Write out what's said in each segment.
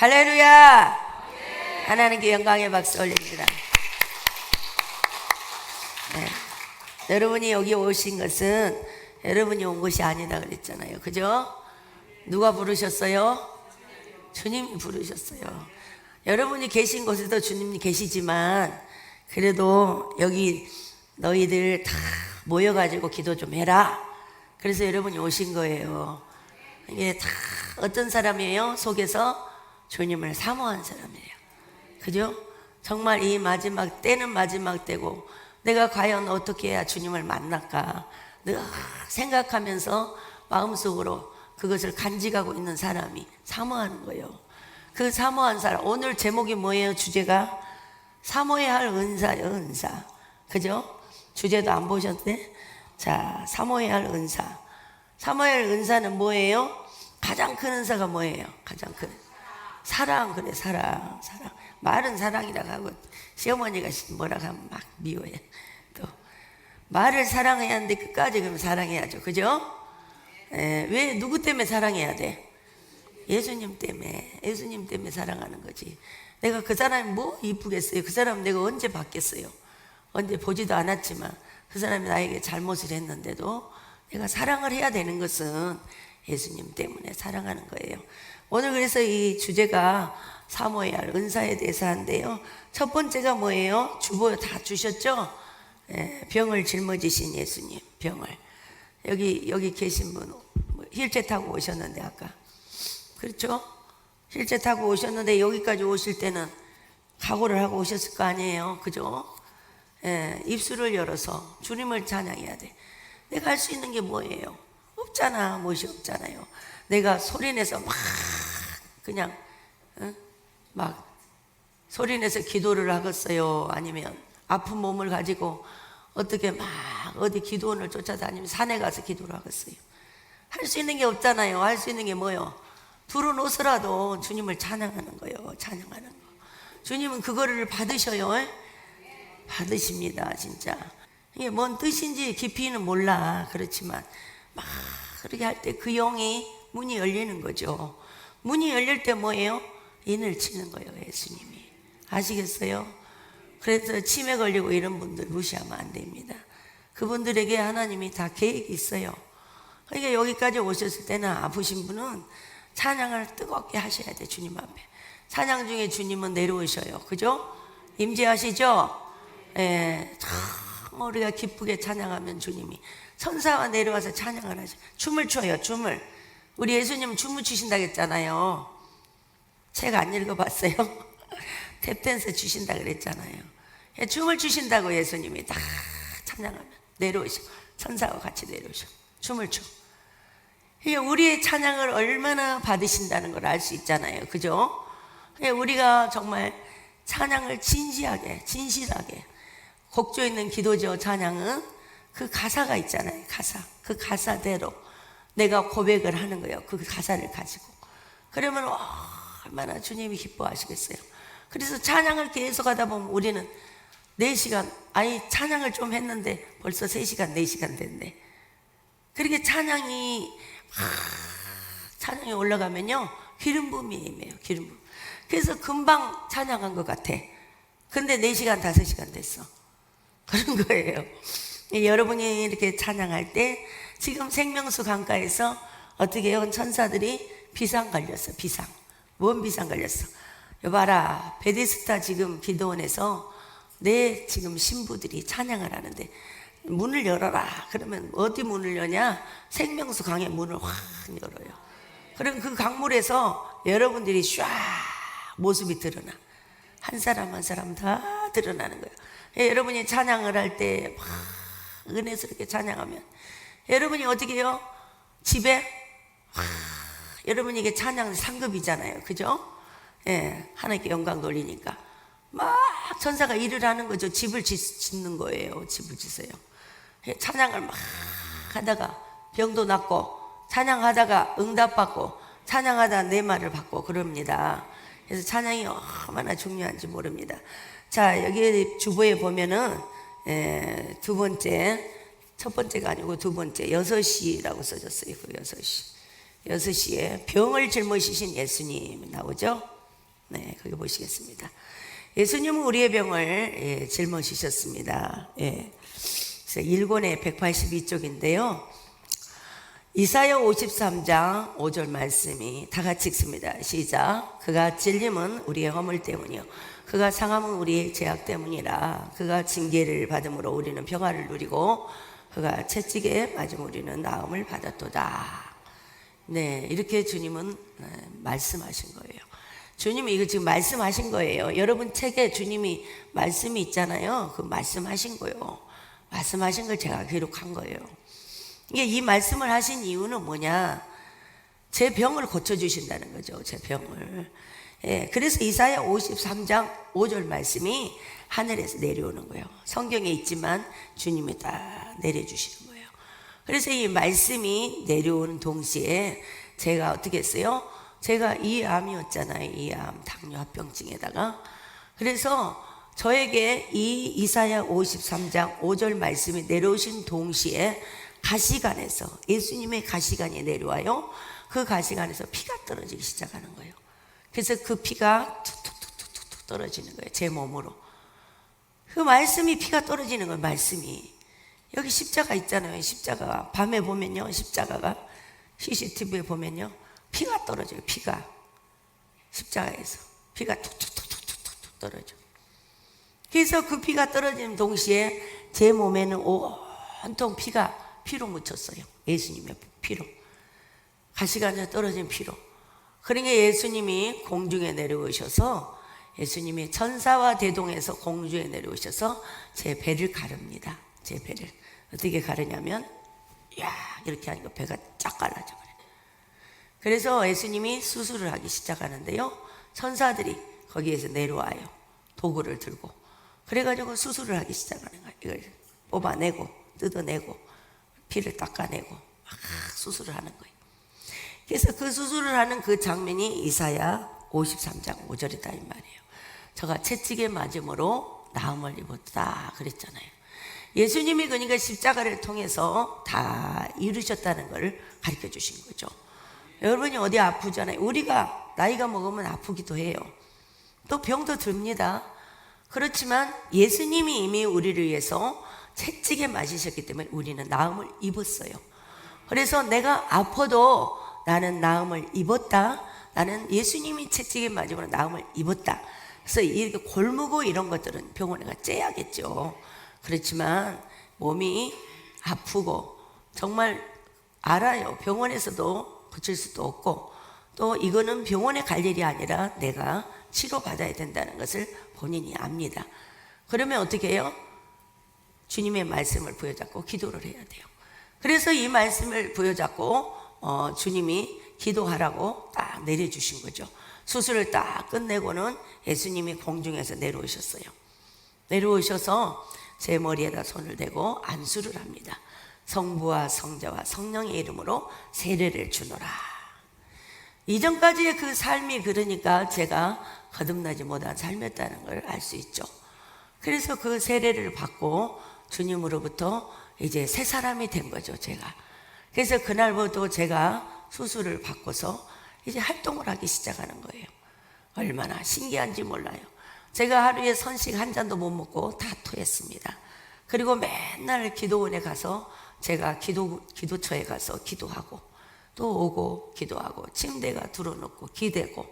할렐루야. 하나님께 영광의 박수 올립니다. 네. 여러분이 여기 오신 것은 여러분이 온 것이 아니다 그랬잖아요. 그죠? 누가 부르셨어요? 주님이 부르셨어요. 여러분이 계신 곳에도 주님이 계시지만 그래도 여기 너희들 다 모여가지고 기도 좀 해라. 그래서 여러분이 오신 거예요. 이게 다 어떤 사람이에요? 속에서 주님을 사모한 사람이에요. 그죠? 정말 이 마지막 때는 마지막 때고 내가 과연 어떻게 해야 주님을 만날까 늘 생각하면서 마음속으로 그것을 간직하고 있는 사람이 사모하는 거예요. 그 사모한 사람, 오늘 제목이 뭐예요? 주제가 사모해야 할 은사예요. 은사. 그죠? 주제도 안 보셨네? 자, 사모해야 할 은사. 사모해야 할 은사는 뭐예요? 가장 큰 은사가 뭐예요? 가장 큰 사랑. 그래, 사랑. 말은 사랑이라고 하고 시어머니가 뭐라 하면 막 미워해. 또 말을 사랑해야 하는데 끝까지 그럼 사랑해야죠. 그죠? 왜 누구 때문에 사랑해야 돼? 예수님 때문에 사랑하는 거지. 내가 그 사람이 뭐 이쁘겠어요? 그 사람 내가 언제 봤겠어요? 언제 보지도 않았지만 그 사람이 나에게 잘못을 했는데도 내가 사랑을 해야 되는 것은 예수님 때문에 사랑하는 거예요. 오늘 그래서 이 주제가 사모해야 할 은사에 대해서 한데요. 첫 번째가 뭐예요? 주보 다 주셨죠? 병을 짊어지신 예수님, 병을. 여기 계신 분 휠체어 타고 오셨는데 아까. 그렇죠? 휠체어 타고 오셨는데 여기까지 오실 때는 각오를 하고 오셨을 거 아니에요. 그죠? 입술을 열어서 주님을 찬양해야 돼. 내가 할 수 있는 게 뭐예요? 없잖아. 무엇이 없잖아요. 내가 소리내서 막 그냥 막 소리내서 기도를 하겠어요? 아니면 아픈 몸을 가지고 어떻게 막 어디 기도원을 쫓아다니면 산에 가서 기도를 하겠어요? 할 수 있는 게 없잖아요. 할 수 있는 게 뭐예요? 두른 옷으로라도 주님을 찬양하는 거예요. 찬양하는 거. 주님은 그거를 받으셔요. 받으십니다. 진짜. 이게 뭔 뜻인지 깊이는 몰라. 그렇지만 막 그렇게 할 때 그 영이 문이 열리는 거죠. 문이 열릴 때 뭐예요? 인을 치는 거예요. 예수님이. 아시겠어요? 그래서 치매 걸리고 이런 분들 무시하면 안 됩니다. 그분들에게 하나님이 다 계획이 있어요. 그러니까 여기까지 오셨을 때는 아프신 분은 찬양을 뜨겁게 하셔야 돼. 주님 앞에. 찬양 중에 주님은 내려오셔요. 그죠? 임재하시죠? 참 우리가 기쁘게 찬양하면 주님이 천사가 내려와서 찬양을 하죠. 춤을 춰요. 춤을. 우리 예수님은 춤을 추신다고 했잖아요. 책 안 읽어봤어요? 탭댄스 주신다 그랬잖아요. 춤을 추신다고 예수님이 다 찬양하면 내려오셔. 천사와 같이 내려오셔. 춤을 춰. 우리의 찬양을 얼마나 받으신다는 걸 알 수 있잖아요. 그죠? 우리가 정말 찬양을 진실하게 곡조 있는 기도죠. 찬양은 그 가사가 있잖아요. 가사. 그 가사대로 내가 고백을 하는 거예요. 그 가사를 가지고. 그러면 얼마나 주님이 기뻐하시겠어요. 그래서 찬양을 계속 하다 보면 우리는 4시간, 아니 찬양을 좀 했는데 벌써 3시간, 4시간 됐네. 그렇게 찬양이 올라가면요 기름 부음이 임해요. 기름 부음. 그래서 금방 찬양한 것 같아. 근데 4시간, 5시간 됐어. 그런 거예요. 여러분이 이렇게 찬양할 때 지금 생명수 강가에서 어떻게 해요? 천사들이 비상 걸렸어. 비상. 뭔 비상 걸렸어? 여봐라, 베데스다 지금 기도원에서 내 지금 신부들이 찬양을 하는데 문을 열어라. 그러면 어디 문을 여냐? 생명수 강의 문을 확 열어요. 그럼 그 강물에서 여러분들이 쫙 모습이 드러나. 한 사람 한 사람 다 드러나는 거예요. 여러분이 찬양을 할 때 막 은혜스럽게 찬양하면 여러분이 어떻게 해요? 집에 여러분이 이게 찬양 상급이잖아요. 그죠? 하나님께 영광 돌리니까 막 천사가 일을 하는 거죠. 집을 짓는 거예요. 집을 짓어요. 찬양을 막 하다가 병도 낫고, 찬양하다가 응답받고, 찬양하다 내 말을 받고 그럽니다. 그래서 찬양이 얼마나 중요한지 모릅니다. 자, 여기 주보에 보면은 두 번째, 첫 번째가 아니고 두 번째 6시라고 써졌어요. 그 6시. 6시에 병을 짊어지신 예수님 나오죠. 네, 거기 보시겠습니다. 예수님은 우리의 병을 짊어지셨습니다. 그래서 일권의 182쪽인데요. 이사야 53장 5절 말씀이 다 같이 읽습니다. 시작. 그가 찔림은 우리의 허물 때문이요 그가 상함은 우리의 죄악 때문이라. 그가 징계를 받음으로 우리는 평화를 누리고 그가 채찍에 맞음 우리는 나음을 받았도다. 네, 이렇게 주님은 말씀하신 거예요. 주님이 이거 지금 말씀하신 거예요. 여러분 책에 주님이 말씀이 있잖아요. 그 말씀하신 거예요. 말씀하신 걸 제가 기록한 거예요. 이게 이 말씀을 하신 이유는 뭐냐? 제 병을 고쳐주신다는 거죠. 제 병을. 그래서 이사야 53장 5절 말씀이 하늘에서 내려오는 거예요. 성경에 있지만 주님이 다 내려주시는 거예요. 그래서 이 말씀이 내려오는 동시에 제가 어떻게 했어요? 제가 이 암이었잖아요. 이 암, 당뇨합병증에다가. 그래서 저에게 이 이사야 53장 5절 말씀이 내려오신 동시에 가시관에서 예수님의 가시관이 내려와요. 그 가시관에서 피가 떨어지기 시작하는 거예요. 그래서 그 피가 툭툭툭툭툭 떨어지는 거예요. 제 몸으로. 그 말씀이 피가 떨어지는 거예요. 말씀이. 여기 십자가 있잖아요. 십자가. 밤에 보면요. 십자가가 CCTV에 보면요. 피가 떨어져요. 피가. 십자가에서. 피가 툭툭툭툭툭 떨어져. 그래서 그 피가 떨어지는 동시에 제 몸에는 온통 피로 묻혔어요. 예수님의 피로. 가시관에서 떨어진 피로. 그러니까 예수님이 공중에 내려오셔서 예수님이 천사와 대동해서 공중에 내려오셔서 제 배를 가릅니다. 제 배를. 어떻게 가르냐면 이렇게 하니까 배가 쫙 갈라져 그래요. 그래서 예수님이 수술을 하기 시작하는데요. 천사들이 거기에서 내려와요. 도구를 들고. 그래가지고 수술을 하기 시작하는 거예요. 이걸 뽑아내고 뜯어내고 피를 닦아내고 막 수술을 하는 거예요. 그래서 그 수술을 하는 그 장면이 이사야 53장 5절이다 이 말이에요. 저가 채찍에 맞음으로 나음을 입었다 그랬잖아요. 예수님이 그러니까 십자가를 통해서 다 이루셨다는 걸 가르쳐 주신 거죠. 여러분이 어디 아프잖아요. 우리가 나이가 먹으면 아프기도 해요. 또 병도 듭니다. 그렇지만 예수님이 이미 우리를 위해서 채찍에 맞으셨기 때문에 우리는 나음을 입었어요. 그래서 내가 아파도 나는 나음을 입었다. 나는 예수님이 채찍에 맞으므로 나음을 입었다. 그래서 이렇게 골무고 이런 것들은 병원에 가 째야겠죠. 그렇지만 몸이 아프고 정말 알아요. 병원에서도 고칠 수도 없고 또 이거는 병원에 갈 일이 아니라 내가 치료받아야 된다는 것을 본인이 압니다. 그러면 어떻게 해요? 주님의 말씀을 부여잡고 기도를 해야 돼요. 그래서 이 말씀을 부여잡고 주님이 기도하라고 딱 내려주신 거죠. 수술을 딱 끝내고는 예수님이 공중에서 내려오셨어요. 내려오셔서 제 머리에다 손을 대고 안수를 합니다. 성부와 성자와 성령의 이름으로 세례를 주노라. 이전까지의 그 삶이 그러니까 제가 거듭나지 못한 삶이었다는 걸 알 수 있죠. 그래서 그 세례를 받고 주님으로부터 이제 새 사람이 된 거죠, 제가. 그래서 그날부터 제가 수술을 받고서 이제 활동을 하기 시작하는 거예요. 얼마나 신기한지 몰라요. 제가 하루에 선식 한 잔도 못 먹고 다 토했습니다. 그리고 맨날 기도원에 가서 제가 기도처에 가서 기도하고 또 오고 기도하고 침대가 들어놓고 기대고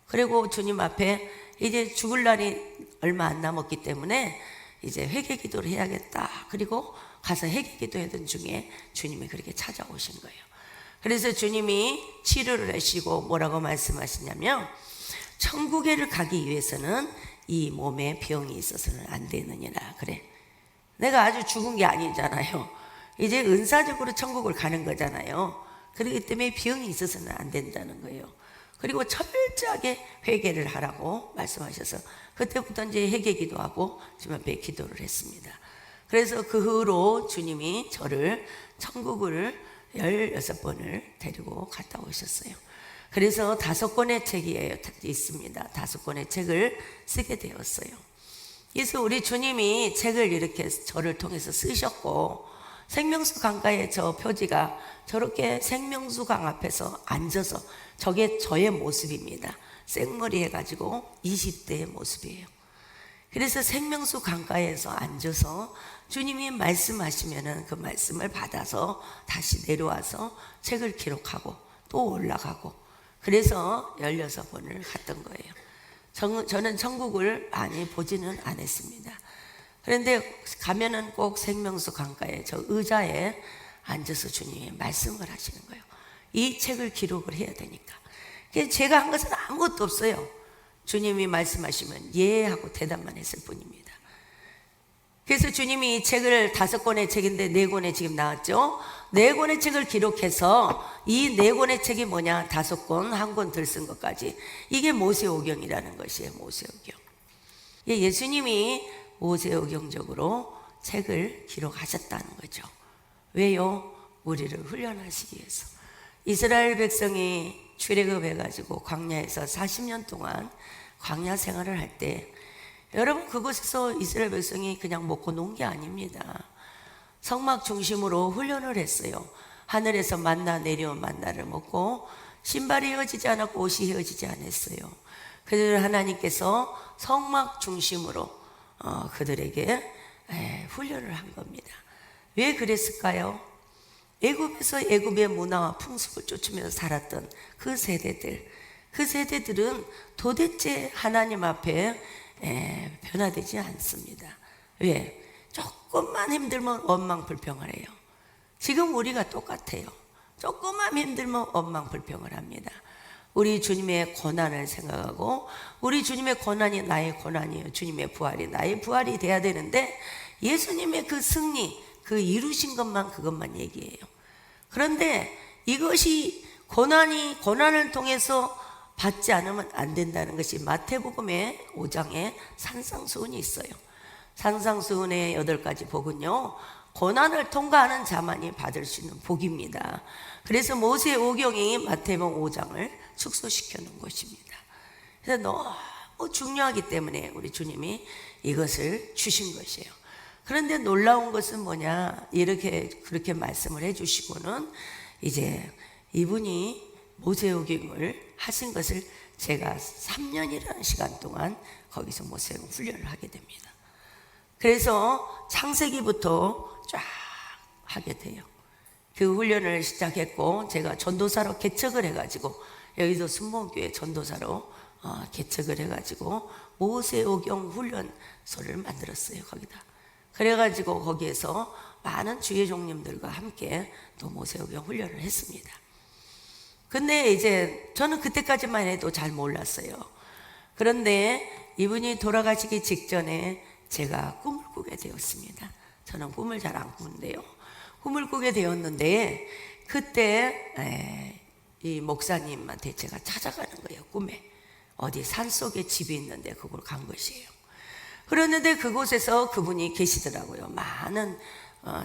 그리고 주님 앞에 이제 죽을 날이 얼마 안 남았기 때문에 이제 회개 기도를 해야겠다. 그리고 가서 회개 기도하던 중에 주님이 그렇게 찾아오신 거예요. 그래서 주님이 치료를 하시고 뭐라고 말씀하시냐면 천국에를 가기 위해서는 이 몸에 병이 있어서는 안 되느니라. 그래. 내가 아주 죽은 게 아니잖아요. 이제 은사적으로 천국을 가는 거잖아요. 그렇기 때문에 병이 있어서는 안 된다는 거예요. 그리고 철저하게 회개를 하라고 말씀하셔서 그때부터 이제 회개 기도하고 주님 앞에 기도를 했습니다. 그래서 그 후로 주님이 저를 천국을 16번을 데리고 갔다 오셨어요. 그래서 5권의 책이 있습니다. 5권의 책을 쓰게 되었어요. 그래서 우리 주님이 책을 이렇게 저를 통해서 쓰셨고 생명수 강가에 저 표지가 저렇게 생명수 강 앞에서 앉아서 저게 저의 모습입니다. 생머리 해가지고 20대의 모습이에요. 그래서 생명수 강가에서 앉아서 주님이 말씀하시면은 그 말씀을 받아서 다시 내려와서 책을 기록하고 또 올라가고, 그래서 16번을 갔던 거예요. 저는 천국을 많이 보지는 않았습니다. 그런데 가면은 꼭 생명수 강가에 저 의자에 앉아서 주님이 말씀을 하시는 거예요. 이 책을 기록을 해야 되니까. 제가 한 것은 아무것도 없어요. 주님이 말씀하시면 예 하고 대답만 했을 뿐입니다. 그래서 주님이 이 책을 5권의 책인데 4권의 지금 나왔죠. 4권의 책을 기록해서 이 4권의 책이 뭐냐, 5권, 1권 덜 쓴 것까지, 이게 모세오경이라는 것이에요. 모세오경. 예수님이 모세오경적으로 책을 기록하셨다는 거죠. 왜요? 우리를 훈련하시기 위해서. 이스라엘 백성이 출애굽해가지고 광야에서 40년 동안 광야 생활을 할 때, 여러분 그곳에서 이스라엘 백성이 그냥 먹고 논 게 아닙니다. 성막 중심으로 훈련을 했어요. 하늘에서 만나 내려온 만나를 먹고 신발이 헤어지지 않았고 옷이 헤어지지 않았어요. 그들을 하나님께서 성막 중심으로 그들에게 훈련을 한 겁니다. 왜 그랬을까요? 애굽에서 애굽의 문화와 풍습을 쫓으면서 살았던 그 세대들은 도대체 하나님 앞에 변화되지 않습니다. 왜? 조금만 힘들면 원망불평을 해요. 지금 우리가 똑같아요. 조금만 힘들면 원망불평을 합니다. 우리 주님의 고난을 생각하고, 우리 주님의 고난이 나의 고난이에요. 주님의 부활이 나의 부활이 돼야 되는데, 예수님의 그 승리, 그 이루신 그것만 얘기해요. 그런데 이것이 고난을 통해서 받지 않으면 안 된다는 것이 마태복음의 5장에 산상수훈이 있어요. 산상수훈의 8가지 복은요, 고난을 통과하는 자만이 받을 수 있는 복입니다. 그래서 모세오경이 마태복음 5장을 축소시켜 놓은 것입니다. 그래서 너무 중요하기 때문에 우리 주님이 이것을 주신 것이에요. 그런데 놀라운 것은 뭐냐, 그렇게 말씀을 해주시고는 이제 이분이 모세오경을 하신 것을 제가 3년이라는 시간 동안 거기서 모세오경 훈련을 하게 됩니다. 그래서 창세기부터 쫙 하게 돼요. 그 훈련을 시작했고, 제가 전도사로 개척을 해가지고, 여기도 순복음교회 전도사로 개척을 해가지고 모세오경 훈련소를 만들었어요. 거기다. 그래가지고 거기에서 많은 주의 종님들과 함께 또 모세오경 훈련을 했습니다. 근데 이제 저는 그때까지만 해도 잘 몰랐어요. 그런데 이분이 돌아가시기 직전에 제가 꿈을 꾸게 되었습니다. 저는 꿈을 잘 안 꾸는데요. 꿈을 꾸게 되었는데, 그때 이 목사님한테 제가 찾아가는 거예요. 꿈에. 어디 산속에 집이 있는데 그걸 간 것이에요. 그랬는데 그곳에서 그분이 계시더라고요. 많은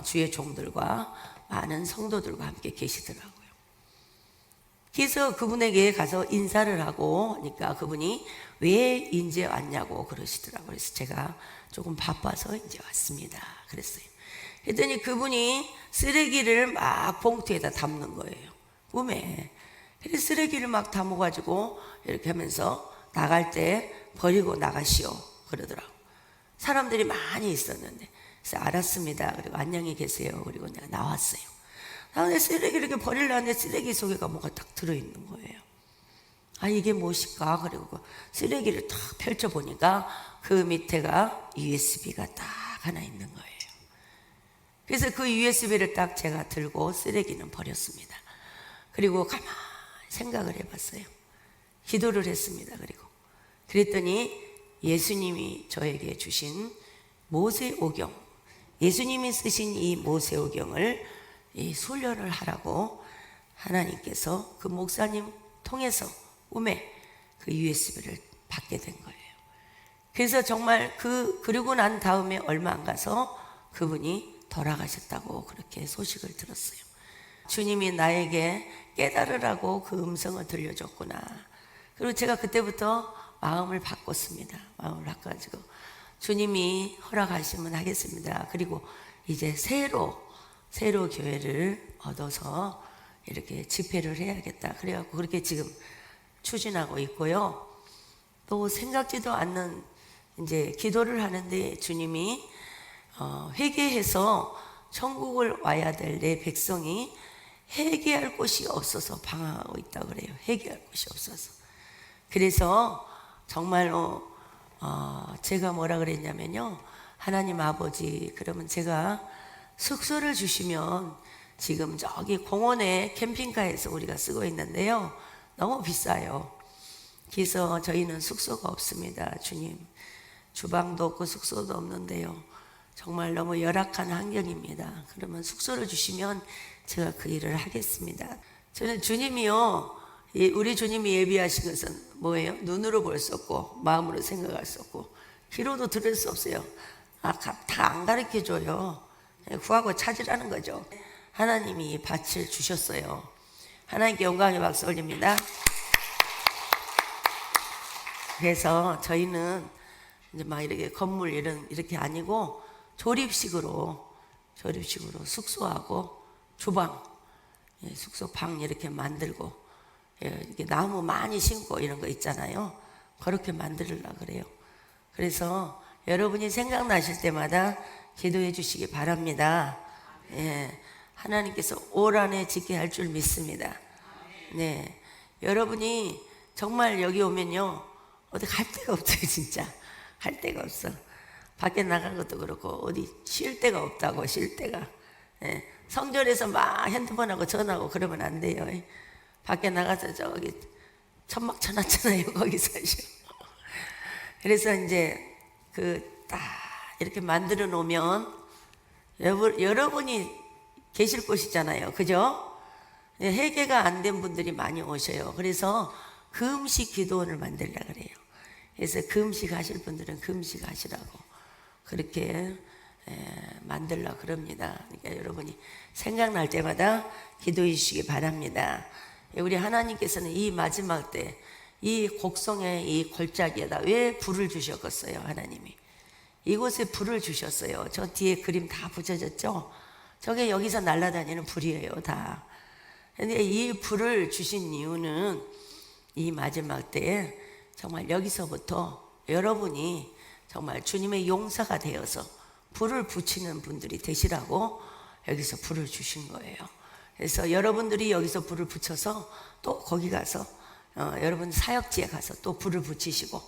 주의 종들과 많은 성도들과 함께 계시더라고요. 그래서 그분에게 가서 인사를 하고 하니까 그분이 왜 이제 왔냐고 그러시더라고요. 그래서 제가 조금 바빠서 이제 왔습니다 그랬어요. 그랬더니 그분이 쓰레기를 막 봉투에다 담는 거예요. 꿈에. 그래서 쓰레기를 막 담아가지고 이렇게 하면서 나갈 때 버리고 나가시오 그러더라고. 사람들이 많이 있었는데, 그래서 알았습니다. 그리고 안녕히 계세요. 그리고 내가 나왔어요. 나한테 쓰레기를 이렇게 버리려는데 쓰레기 속에가 뭐가 딱 들어있는 거예요. 아, 이게 무엇일까? 그리고 쓰레기를 딱 펼쳐보니까 그 밑에가 USB가 딱 하나 있는 거예요. 그래서 그 USB를 딱 제가 들고 쓰레기는 버렸습니다. 그리고 가만히 생각을 해봤어요. 기도를 했습니다. 그랬더니 예수님이 저에게 주신 모세오경, 예수님이 쓰신 이 모세오경을 훈련을 하라고 하나님께서 그 목사님 통해서 꿈에 그 USB를 받게 된 거예요. 그래서 정말 그러고 난 다음에 얼마 안 가서 그분이 돌아가셨다고 그렇게 소식을 들었어요. 주님이 나에게 깨달으라고 그 음성을 들려줬구나. 그리고 제가 그때부터 마음을 바꿨습니다. 마음을 바꿔가지고 주님이 허락하시면 하겠습니다. 그리고 이제 새로 새로 교회를 얻어서 이렇게 집회를 해야겠다. 그래갖고 그렇게 지금 추진하고 있고요. 또 생각지도 않는 이제 기도를 하는데 주님이 회개해서 천국을 와야 될 내 백성이 회개할 곳이 없어서 방황하고 있다고 그래요. 회개할 곳이 없어서. 그래서 정말로 제가 뭐라 그랬냐면요. 하나님 아버지, 그러면 제가 숙소를 주시면 지금 저기 공원에 캠핑카에서 우리가 쓰고 있는데요. 너무 비싸요. 그래서 저희는 숙소가 없습니다. 주님. 주방도 없고 숙소도 없는데요. 정말 너무 열악한 환경입니다. 그러면 숙소를 주시면 제가 그 일을 하겠습니다. 저는 주님이요. 우리 주님이 예비하신 것은 뭐예요? 눈으로 볼 수 없고 마음으로 생각할 수 없고 귀로도 들을 수 없어요. 다 안 가르쳐줘요. 구하고 찾으라는 거죠. 하나님이 이 밭을 주셨어요. 하나님께 영광의 박수 올립니다. 그래서 저희는 이제 막 이렇게 건물 이렇게 아니고 조립식으로 숙소하고 주방, 숙소 방 이렇게 만들고 이렇게 나무 많이 심고 이런 거 있잖아요. 그렇게 만들려고 그래요. 그래서 여러분이 생각나실 때마다 기도해 주시기 바랍니다. 하나님께서 올 한해 지게 할 줄 믿습니다. 네, 여러분이 정말 여기 오면요 어디 갈 데가 없어요. 진짜 갈 데가 없어. 밖에 나간 것도 그렇고 어디 쉴 데가 없다고. 쉴 데가. 성전에서 막 핸드폰하고 전화하고 그러면 안 돼요. 밖에 나가서 저기 천막쳐놨잖아요. 거기서. 그래서 이제 딱 이렇게 만들어 놓으면 여러분이 계실 곳이잖아요. 그죠? 회개가 안 된 분들이 많이 오셔요. 그래서 금식 기도원을 만들려고 그래요. 그래서 금식 하실 분들은 금식 하시라고 그렇게 만들려고 그럽니다. 그러니까 여러분이 생각날 때마다 기도해 주시기 바랍니다. 우리 하나님께서는 이 마지막 때 이 곡성의 이 골짜기에다 왜 불을 주셨겠어요? 하나님이 이곳에 불을 주셨어요. 저 뒤에 그림 다 붙여졌죠? 저게 여기서 날아다니는 불이에요. 다. 근데 이 불을 주신 이유는 이 마지막 때에 정말 여기서부터 여러분이 정말 주님의 용사가 되어서 불을 붙이는 분들이 되시라고 여기서 불을 주신 거예요. 그래서 여러분들이 여기서 불을 붙여서 또 거기 가서 여러분 사역지에 가서 또 불을 붙이시고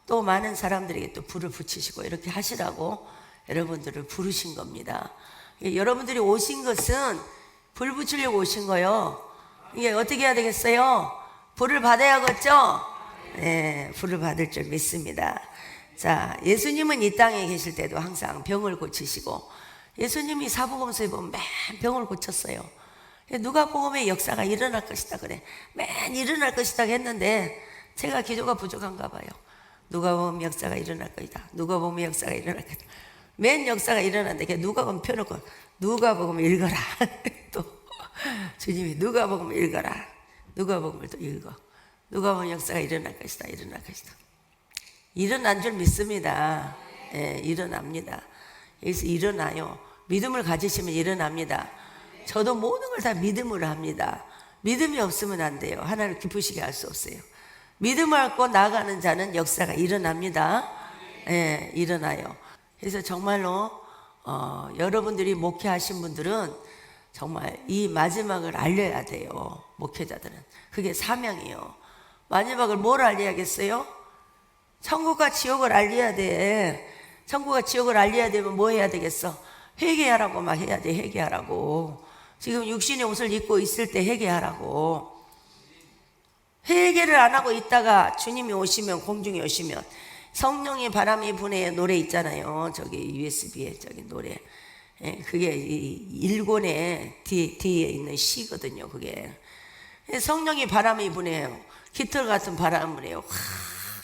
또 많은 사람들에게 또 불을 붙이시고 이렇게 하시라고 여러분들을 부르신 겁니다. 여러분들이 오신 것은 불 붙이려고 오신 거예요. 이게 어떻게 해야 되겠어요? 불을 받아야겠죠? 네, 불을 받을 줄 믿습니다. 자, 예수님은 이 땅에 계실 때도 항상 병을 고치시고 예수님이 사복음서에 보면 맨 병을 고쳤어요. 누가복음의 역사가 일어날 것이다 그래. 맨 일어날 것이다 했는데 제가 기도가 부족한가 봐요. 누가복음 역사가 일어날 것이다. 누가복음 역사가 일어날 것이다. 맨 역사가 일어났는데 누가복음 펴놓고 누가복음 읽어라. 또 주님이 누가복음 읽어라. 누가복음을 또 읽어. 누가복음 역사가 일어날 것이다. 일어날 것이다. 일어난 줄 믿습니다. 일어납니다. 여기서 일어나요. 믿음을 가지시면 일어납니다. 저도 모든 걸 다 믿음으로 합니다. 믿음이 없으면 안 돼요. 하나님을 기쁘시게 할 수 없어요. 믿음을 갖고 나가는 자는 역사가 일어납니다. 일어나요. 그래서 정말로 여러분들이 목회하신 분들은 정말 이 마지막을 알려야 돼요. 목회자들은. 그게 사명이에요. 마지막을 뭘 알려야겠어요? 천국과 지옥을 알려야 돼. 천국과 지옥을 알려야 되면 뭐 해야 되겠어? 회개하라고 막 해야 돼. 회개하라고. 지금 육신의 옷을 입고 있을 때 회개하라고. 회개를 안 하고 있다가 주님이 오시면, 공중에 오시면 성령의 바람이 부네 노래 있잖아요. 저기 USB에 저기 노래. 그게 이 일권의 뒤에 있는 시거든요. 그게 성령의 바람이 부네요. 깃털 같은 바람을 해요.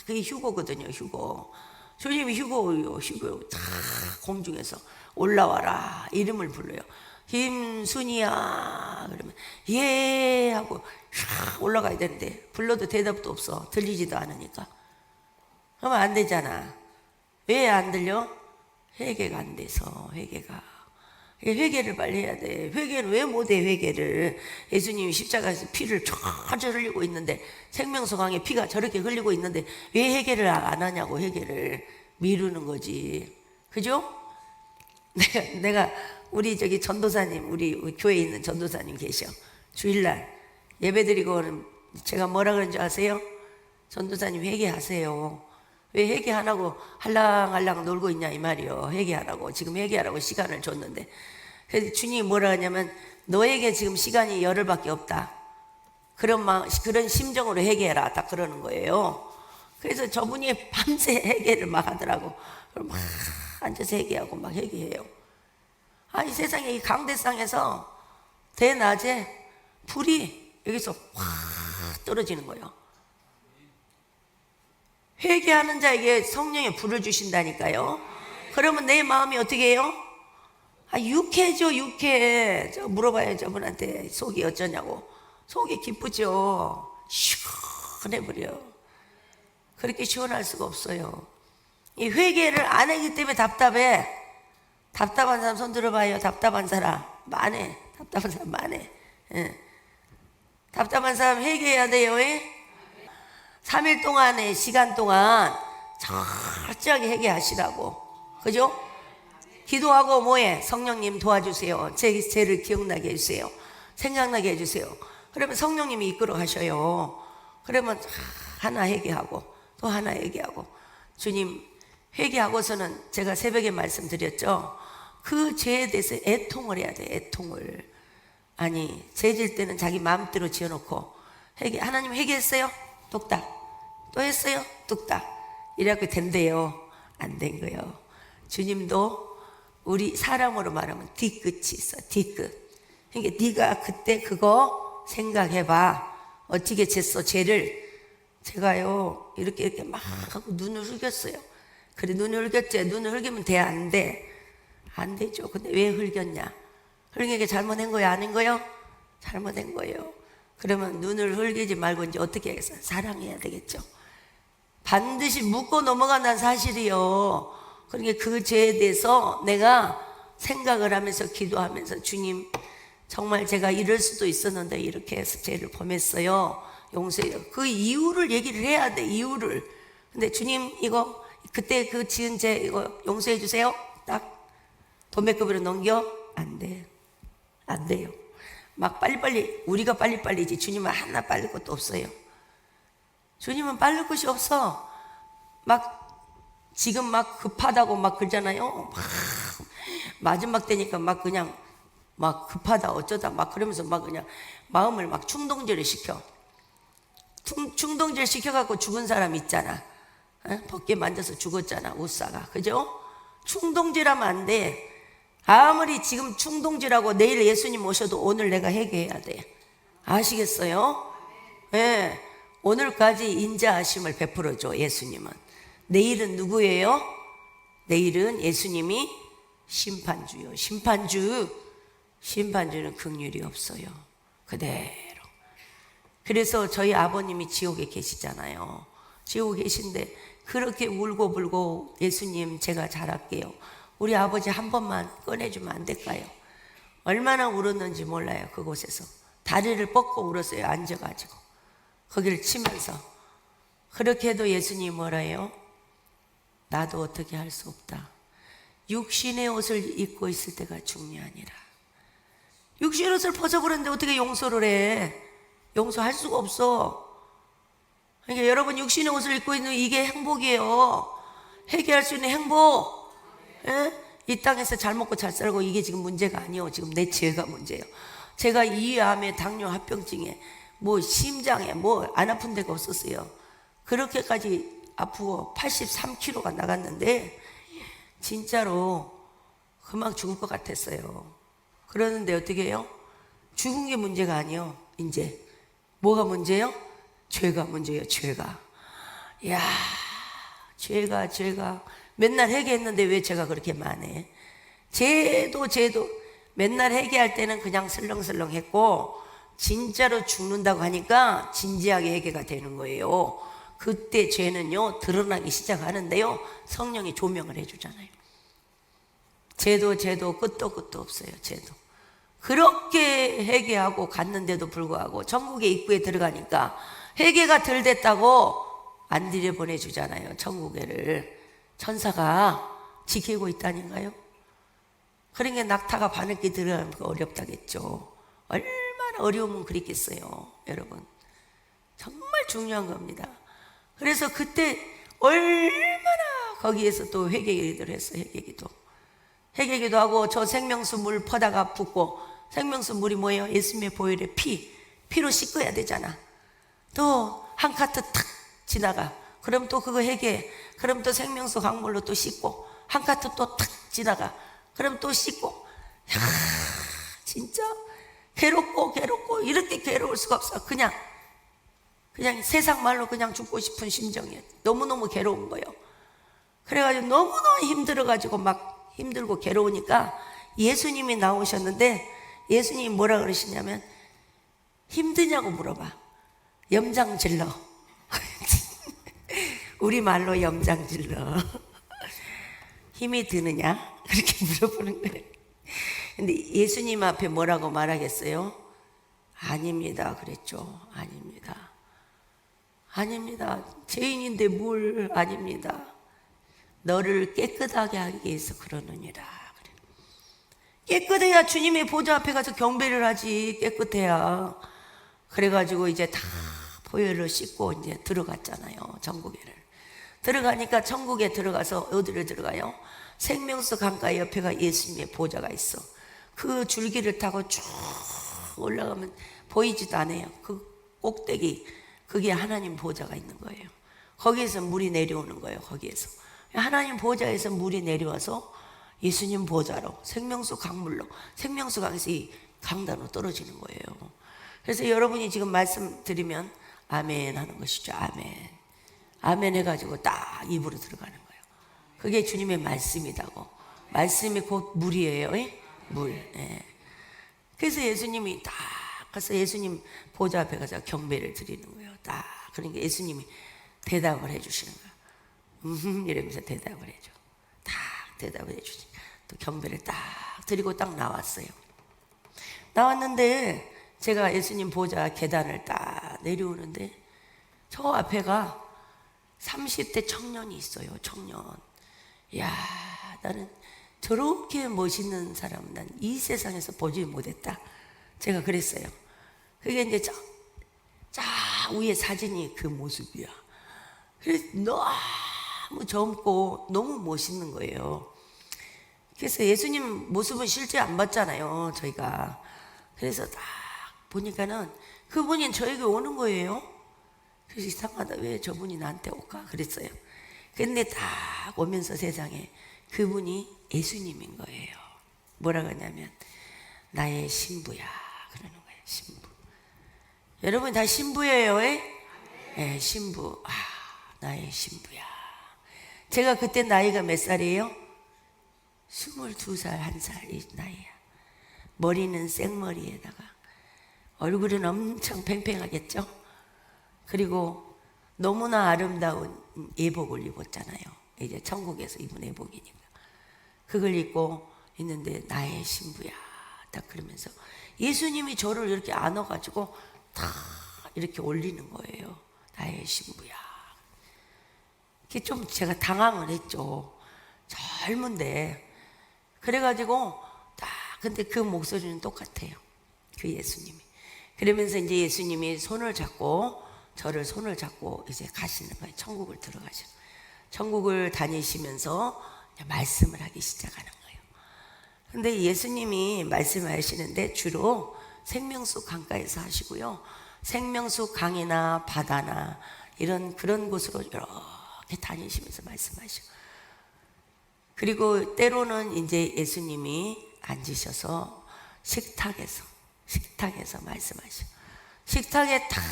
그게 휴고거든요. 휴고. 주님이 휴고요. 다 공중에서 올라와라 이름을 불러요. 김순이야 그러면 예 하고 올라가야 되는데 불러도 대답도 없어. 들리지도 않으니까. 그러면 안 되잖아. 왜 안 들려? 회개가 안 돼서. 회개가 회개를 빨리 해야 돼. 회개를 왜 못해? 회개를. 예수님이 십자가에서 피를 쫙 흘리고 있는데, 생명수 강에 피가 저렇게 흘리고 있는데 왜 회개를 안 하냐고. 회개를 미루는 거지. 그죠? 내가 우리 저기 전도사님, 우리 교회에 있는 전도사님 계셔. 주일날 예배드리고는 제가 뭐라 그런 줄 아세요? 전도사님 회개하세요. 왜 회개 안 하고 할랑할랑 놀고 있냐 이 말이요. 회개하라고. 지금 회개하라고 시간을 줬는데, 그래서 주님이 뭐라 하냐면 너에게 지금 시간이 열흘밖에 없다. 그런 심정으로 회개해라. 딱 그러는 거예요. 그래서 저분이 밤새 회개를 막 하더라고. 그럼 막 앉아서 회개하고 막 회개해요. 아니 세상에 이 강대상에서 대낮에 불이 여기서 확 떨어지는 거예요. 회개하는 자에게 성령의 불을 주신다니까요. 그러면 내 마음이 어떻게 해요? 유쾌죠. 유쾌해. 저 물어봐요 저분한테 속이 어쩌냐고. 속이 기쁘죠. 시원해버려. 그렇게 시원할 수가 없어요. 이 회개를 안 하기 때문에 답답해. 답답한 사람 손 들어봐요. 답답한 사람 많네. 답답한 사람 많네. 예. 답답한 사람 회개해야 돼요. 3일 동안의 시간 동안 철저하게 회개하시라고. 그죠? 기도하고 뭐해? 성령님 도와주세요. 제 죄를 기억나게 해주세요. 생각나게 해주세요. 그러면 성령님이 이끌어 가셔요. 그러면 하나 회개하고 또 하나 회개하고. 주님 회개하고서는 제가 새벽에 말씀드렸죠. 그 죄에 대해서 애통을 해야 돼. 애통을. 아니 죄질 때는 자기 마음대로 지어놓고 회개. 하나님 회개했어요? 똑딱. 또 했어요? 뚝딱. 이래갖고 된대요. 안 된 거예요. 주님도 우리 사람으로 말하면 뒤끝이 있어. 뒤끝. 그러니까 네가 그때 그거 생각해봐. 어떻게 쟀어 죄를. 제가요 이렇게 막 하고 눈을 흘겼어요. 그래 눈을 흘겼지. 눈을 흘기면 돼? 안 돼? 안 되죠. 근데 왜 흘겼냐? 흘긴 게 잘못된 거예요? 아닌 거예요? 잘못된 거예요. 그러면 눈을 흘기지 말고 이제 어떻게 하겠어요? 사랑해야 되겠죠. 반드시 묻고 넘어간다는 사실이요. 그러니까 그 죄에 대해서 내가 생각을 하면서 기도하면서 주님 정말 제가 이럴 수도 있었는데 이렇게 해서 죄를 범했어요. 용서해요. 그 이유를 얘기를 해야 돼. 이유를. 근데 주님 이거 그때 그 지은 죄 이거 용서해 주세요. 딱 도매급으로 넘겨? 안 돼. 안 돼요. 막 빨리빨리 우리가 빨리빨리지 주님은 하나 빨릴 것도 없어요. 주님은 빨릴 것이 없어. 막 지금 막 급하다고 막 그러잖아요. 막 마지막 때니까 막 그냥 막 급하다 어쩌다 막 그러면서 막 그냥 마음을 막 충동질을 시켜. 충동질 시켜갖고 죽은 사람 있잖아. 벗개 만져서 죽었잖아. 우사가. 그죠? 충동질하면 안 돼. 아무리 지금 충동질하고 내일 예수님 오셔도 오늘 내가 회개해야 돼. 아시겠어요? 예. 네. 오늘까지 인자하심을 베풀어줘. 예수님은. 내일은 누구예요? 내일은 예수님이 심판주요. 심판주는 긍휼이 없어요. 그대로. 그래서 저희 아버님이 지옥에 계시잖아요. 지옥에 계신데 그렇게 울고 불고 예수님 제가 잘할게요. 우리 아버지 한 번만 꺼내주면 안 될까요? 얼마나 울었는지 몰라요. 그곳에서 다리를 뻗고 울었어요. 앉아가지고 거기를 치면서. 그렇게 해도 예수님이 뭐라 해요? 나도 어떻게 할 수 없다. 육신의 옷을 입고 있을 때가 중요하니라. 육신의 옷을 벗어버렸는데 어떻게 용서를 해? 용서할 수가 없어. 그러니까 여러분 육신의 옷을 입고 있는 이게 행복이에요. 회개할 수 있는 행복. 예? 이 땅에서 잘 먹고 잘 살고 이게 지금 문제가 아니에요. 지금 내 죄가 문제예요. 제가 이암에 당뇨 합병증에 뭐 심장에 뭐 안 아픈 데가 없었어요. 그렇게까지 아프고 83kg가 나갔는데 진짜로 금방 죽을 것 같았어요. 그러는데 어떻게 해요? 죽은 게 문제가 아니에요. 이제 뭐가 문제예요? 죄가 문제예요. 죄가. 이야, 죄가 맨날 회개했는데 왜 죄가 그렇게 많네. 죄도 맨날 회개할 때는 그냥 슬렁슬렁 했고 진짜로 죽는다고 하니까 진지하게 회개가 되는 거예요. 그때 죄는요 드러나기 시작하는데요 성령이 조명을 해주잖아요. 제도 끝도 없어요. 제도. 그렇게 회개하고 갔는데도 불구하고 천국의 입구에 들어가니까 회개가 덜 됐다고 안 들여보내주잖아요. 천국에를 천사가 지키고 있다니까요. 그러니까 낙타가 바늘길 들어가면 어렵다겠죠. 얼마나 어려우면 그랬겠어요, 여러분. 정말 중요한 겁니다. 그래서 그때 얼마나 거기에서 또 회개기도를 했어요. 회개기도 하고 저 생명수 물 퍼다가 붓고, 생명수 물이 뭐예요? 예수님의 보혈의 피로 씻어야 되잖아. 또 한 카트 탁 지나가. 그럼 또 그거 회개. 그럼 또 생명수 강물로 또 씻고, 한 카트 또 탁 지나가. 그럼 또 씻고. 야, 진짜 괴롭고 이렇게 괴로울 수가 없어. 그냥 세상 말로 그냥 죽고 싶은 심정이에요. 너무너무 괴로운 거예요. 그래가지고 너무너무 힘들어가지고 막 힘들고 괴로우니까 예수님이 나오셨는데, 예수님이 뭐라 그러시냐면, 힘드냐고 물어봐. 염장질러. 우리말로 염장질러. 힘이 드느냐? 그렇게 물어보는 거예요. 근데 예수님 앞에 뭐라고 말하겠어요? 아닙니다 그랬죠. 아닙니다. 죄인인데 뭘 아닙니다. 너를 깨끗하게 하기 위해서 그러느니라. 깨끗해야 주님의 보좌 앞에 가서 경배를 하지. 깨끗해야. 그래가지고 이제 다 보혈로 씻고 이제 들어갔잖아요. 천국에를. 들어가니까 천국에 들어가서 어디를 들어가요? 생명수 강가 옆에가 예수님의 보좌가 있어. 그 줄기를 타고 쭉 올라가면 보이지도 않아요. 그 꼭대기, 그게 하나님 보좌가 있는 거예요. 거기에서 물이 내려오는 거예요. 거기에서 하나님 보좌에서 물이 내려와서 예수님 보좌로, 생명수 강물로, 생명수 강에서 이 강단으로 떨어지는 거예요. 그래서 여러분이 지금 말씀드리면 아멘 하는 것이죠. 아멘 해가지고 딱 입으로 들어가는 거예요. 그게 주님의 말씀이라고. 말씀이 곧 물이에요. 물. 예. 그래서 예수님이 딱 가서 예수님 보좌 앞에 가서 경배를 드리는 거예요. 딱. 그러니까 예수님이 대답을 해주시는 거예요. 이러면서 대답을 해줘. 딱 대답을 해주지. 또 경배를 딱 드리고 딱 나왔어요. 나왔는데 제가 예수님 보좌 계단을 딱 내려오는데 저 앞에가 30대 청년이 있어요. 청년. 야, 나는 저렇게 멋있는 사람 난 이 세상에서 보지 못했다. 제가 그랬어요. 그게 이제 저 위에 사진이 그 모습이야. 그래서 너무 젊고 너무 멋있는 거예요. 그래서 예수님 모습은 실제 안 봤잖아요, 저희가. 그래서 딱 보니까는 그분이 저에게 오는 거예요. 그래서 이상하다, 왜 저분이 나한테 올까 그랬어요. 근데 딱 오면서 세상에 그분이 예수님인 거예요. 뭐라 그러냐면 나의 신부야 그러는 거예요. 신부. 여러분 다 신부예요. 네, 신부. 나의 신부야. 제가 그때 나이가 몇 살이에요? 22살, 1살 이 나이야. 머리는 생머리에다가 얼굴은 엄청 팽팽하겠죠? 그리고 너무나 아름다운 예복을 입었잖아요. 이제 천국에서 입은 예복이니까. 그걸 입고 있는데 나의 신부야. 딱 그러면서 예수님이 저를 이렇게 안아가지고 다 이렇게 올리는 거예요. 나의 신부야. 그게 좀 제가 당황을 했죠. 젊은데. 그래가지고 딱 근데 그 목소리는 똑같아요. 그 예수님이. 그러면서 이제 예수님이 손을 잡고 저를 손을 잡고 이제 가시는 거예요. 천국을 들어가시는 거예요. 천국을 다니시면서 말씀을 하기 시작하는 거예요. 근데 예수님이 말씀하시는데 주로 생명수 강가에서 하시고요. 생명수 강이나 바다나 이런 그런 곳으로 이렇게 다니시면서 말씀하시고, 그리고 때로는 이제 예수님이 앉으셔서 식탁에서 말씀하시고, 식탁에 딱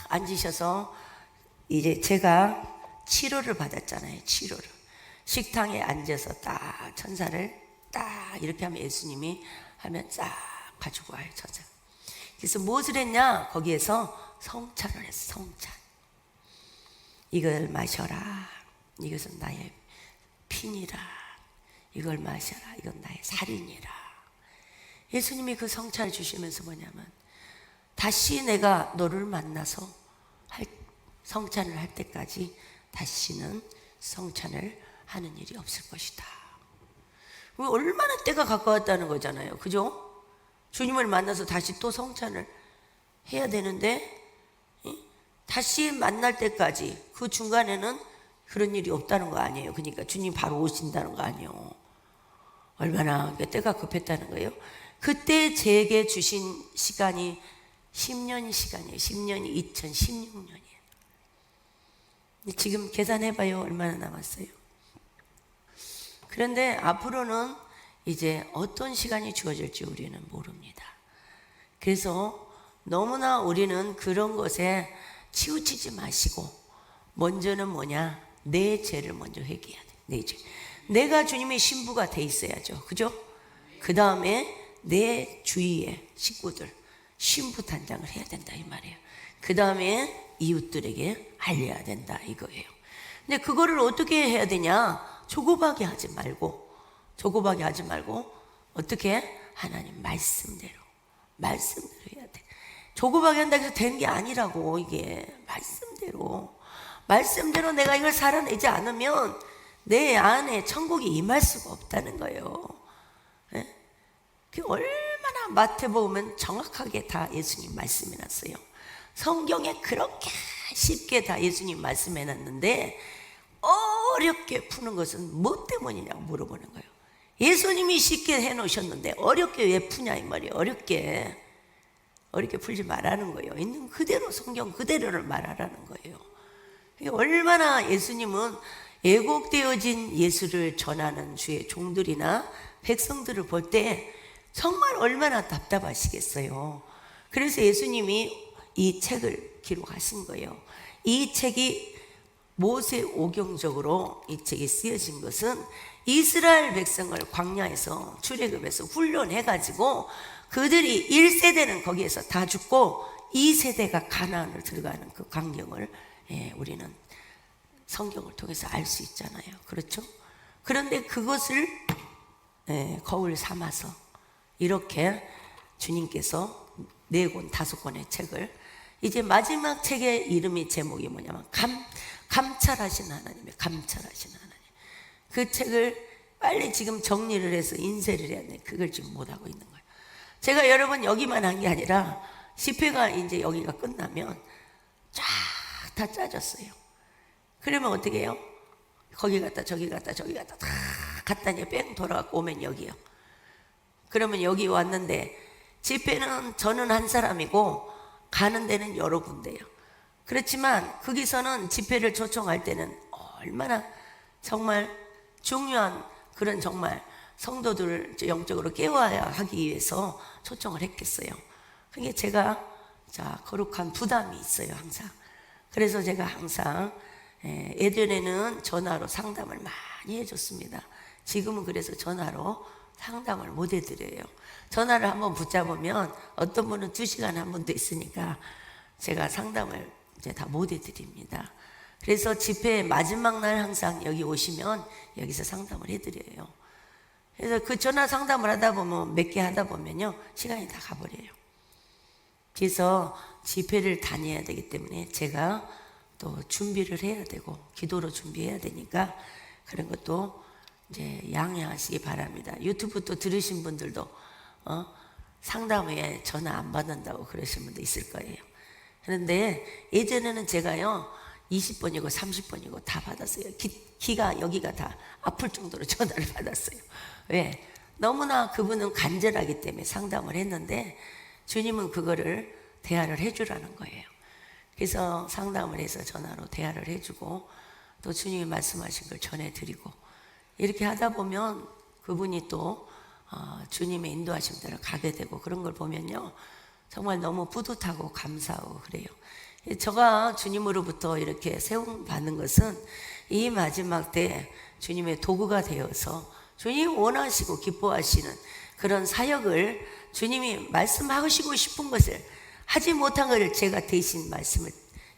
앉으셔서 이제 제가 치료를 받았잖아요. 치료를. 식탁에 앉아서 딱 천사를 딱 이렇게 하면 예수님이 하면 싹 가지고 와요. 천사. 그래서 무엇을 했냐? 거기에서 성찬을 했어. 성찬. 이걸 마셔라. 이것은 나의 피니라. 이걸 마셔라. 이건 나의 살이니라. 예수님이 그 성찬을 주시면서 뭐냐면 다시 내가 너를 만나서 성찬을 할 때까지 다시는 성찬을 하는 일이 없을 것이다. 얼마나 때가 가까웠다는 거잖아요. 그죠? 주님을 만나서 다시 또 성찬을 해야 되는데 다시 만날 때까지 그 중간에는 그런 일이 없다는 거 아니에요. 그러니까 주님 바로 오신다는 거 아니에요. 얼마나 때가 급했다는 거예요. 그때 제게 주신 시간이 10년 시간이에요. 10년이 2016년이에요. 지금 계산해봐요. 얼마나 남았어요. 그런데 앞으로는 이제 어떤 시간이 주어질지 우리는 모릅니다. 그래서 너무나 우리는 그런 것에 치우치지 마시고 먼저는 뭐냐? 내 죄를 먼저 회개해야 돼. 내 죄. 내가 주님의 신부가 돼 있어야죠. 그죠? 그 다음에 내 주위의 식구들 신부 단장을 해야 된다 이 말이에요. 그 다음에 이웃들에게 알려야 된다 이거예요. 근데 그거를 어떻게 해야 되냐? 조급하게 하지 말고 어떻게? 하나님 말씀대로 해야 돼. 조급하게 한다고 해서 되는 게 아니라고. 이게 말씀대로 내가 이걸 살아내지 않으면 내 안에 천국이 임할 수가 없다는 거예요. 네? 얼마나 마태복음은 정확하게 다 예수님 말씀해놨어요. 성경에 그렇게 쉽게 다 예수님 말씀해놨는데 어렵게 푸는 것은 뭐 때문이냐고 물어보는 거예요. 예수님이 쉽게 해놓으셨는데 어렵게 왜 푸냐 이 말이에요. 어렵게 풀지 말라는 거예요. 있는 그대로 성경 그대로를 말하라는 거예요. 얼마나 예수님은 애곡되어진 예수를 전하는 주의 종들이나 백성들을 볼 때 정말 얼마나 답답하시겠어요. 그래서 예수님이 이 책을 기록하신 거예요. 이 책이 모세오경적으로 이 책이 쓰여진 것은 이스라엘 백성을 광야에서 출애굽해서 훈련해가지고 그들이 1세대는 거기에서 다 죽고 2세대가 가나안을 들어가는 그 광경을 우리는 성경을 통해서 알 수 있잖아요. 그렇죠? 그런데 그것을 거울 삼아서 이렇게 주님께서 4권, 5권의 책을 이제 마지막 책의 이름이 제목이 뭐냐면 감찰하신 하나님. 그 책을 빨리 지금 정리를 해서 인쇄를 해야 돼. 그걸 지금 못하고 있는 거예요. 제가 여러분 여기만 한 게 아니라 집회가 이제 여기가 끝나면 쫙 다 짜졌어요. 그러면 어떻게 해요? 거기 갔다 저기 갔다 다 갔다 이제 뺑 돌아가고 오면 여기요. 그러면 여기 왔는데 집회는 저는 한 사람이고 가는 데는 여러 군데예요. 그렇지만 거기서는 집회를 초청할 때는 얼마나 정말 중요한 그런 정말 성도들을 영적으로 깨워야 하기 위해서 초청을 했겠어요. 그게 제가 거룩한 부담이 있어요 항상. 그래서 제가 항상 예전에는 전화로 상담을 많이 해줬습니다. 지금은 그래서 전화로 상담을 못 해드려요. 전화를 한번 붙잡으면 어떤 분은 2시간 한 번도 있으니까 제가 상담을 이제 다 못 해드립니다. 그래서 집회 마지막 날 항상 여기 오시면 여기서 상담을 해드려요. 그래서 그 전화 상담을 하다 보면 몇 개 하다 보면요 시간이 다 가버려요. 그래서 집회를 다녀야 되기 때문에 제가 또 준비를 해야 되고 기도로 준비해야 되니까 그런 것도 이제 양해하시기 바랍니다. 유튜브 또 들으신 분들도 상담 후에 전화 안 받는다고 그러신 분도 있을 거예요. 그런데 예전에는 제가요 20번이고 30번이고 다 받았어요. 기가 여기가 다 아플 정도로 전화를 받았어요. 왜? 너무나 그분은 간절하기 때문에 상담을 했는데 주님은 그거를 대화를 해주라는 거예요. 그래서 상담을 해서 전화로 대화를 해주고 또 주님이 말씀하신 걸 전해드리고 이렇게 하다 보면 그분이 또 주님의 인도하신 대로 가게 되고 그런 걸 보면요 정말 너무 뿌듯하고 감사하고 그래요. 제가 주님으로부터 이렇게 세움받는 것은 이 마지막 때 주님의 도구가 되어서 주님이 원하시고 기뻐하시는 그런 사역을 주님이 말씀하시고 싶은 것을 하지 못한 것을 제가 대신 말씀을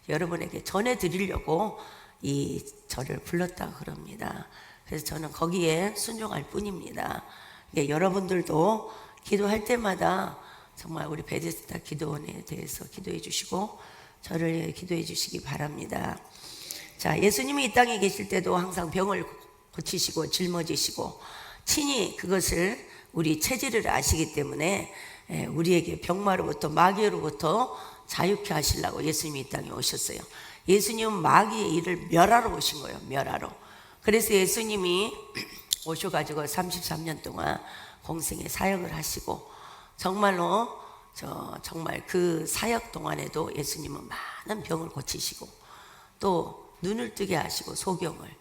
여러분에게 전해드리려고 이 저를 불렀다고 그럽니다. 그래서 저는 거기에 순종할 뿐입니다. 그러니까 여러분들도 기도할 때마다 정말 우리 베데스다 기도원에 대해서 기도해 주시고 저를 기도해 주시기 바랍니다. 자, 예수님이 이 땅에 계실 때도 항상 병을 고치시고 짊어지시고 친히 그것을 우리 체질을 아시기 때문에 우리에게 병마로부터 마귀로부터 자유케 하시려고 예수님이 이 땅에 오셨어요. 예수님은 마귀의 일을 멸하러 오신 거예요. 멸하러. 그래서 예수님이 오셔가지고 33년 동안 공생의 사역을 하시고 정말로 정말 그 사역 동안에도 예수님은 많은 병을 고치시고 또 눈을 뜨게 하시고 소경을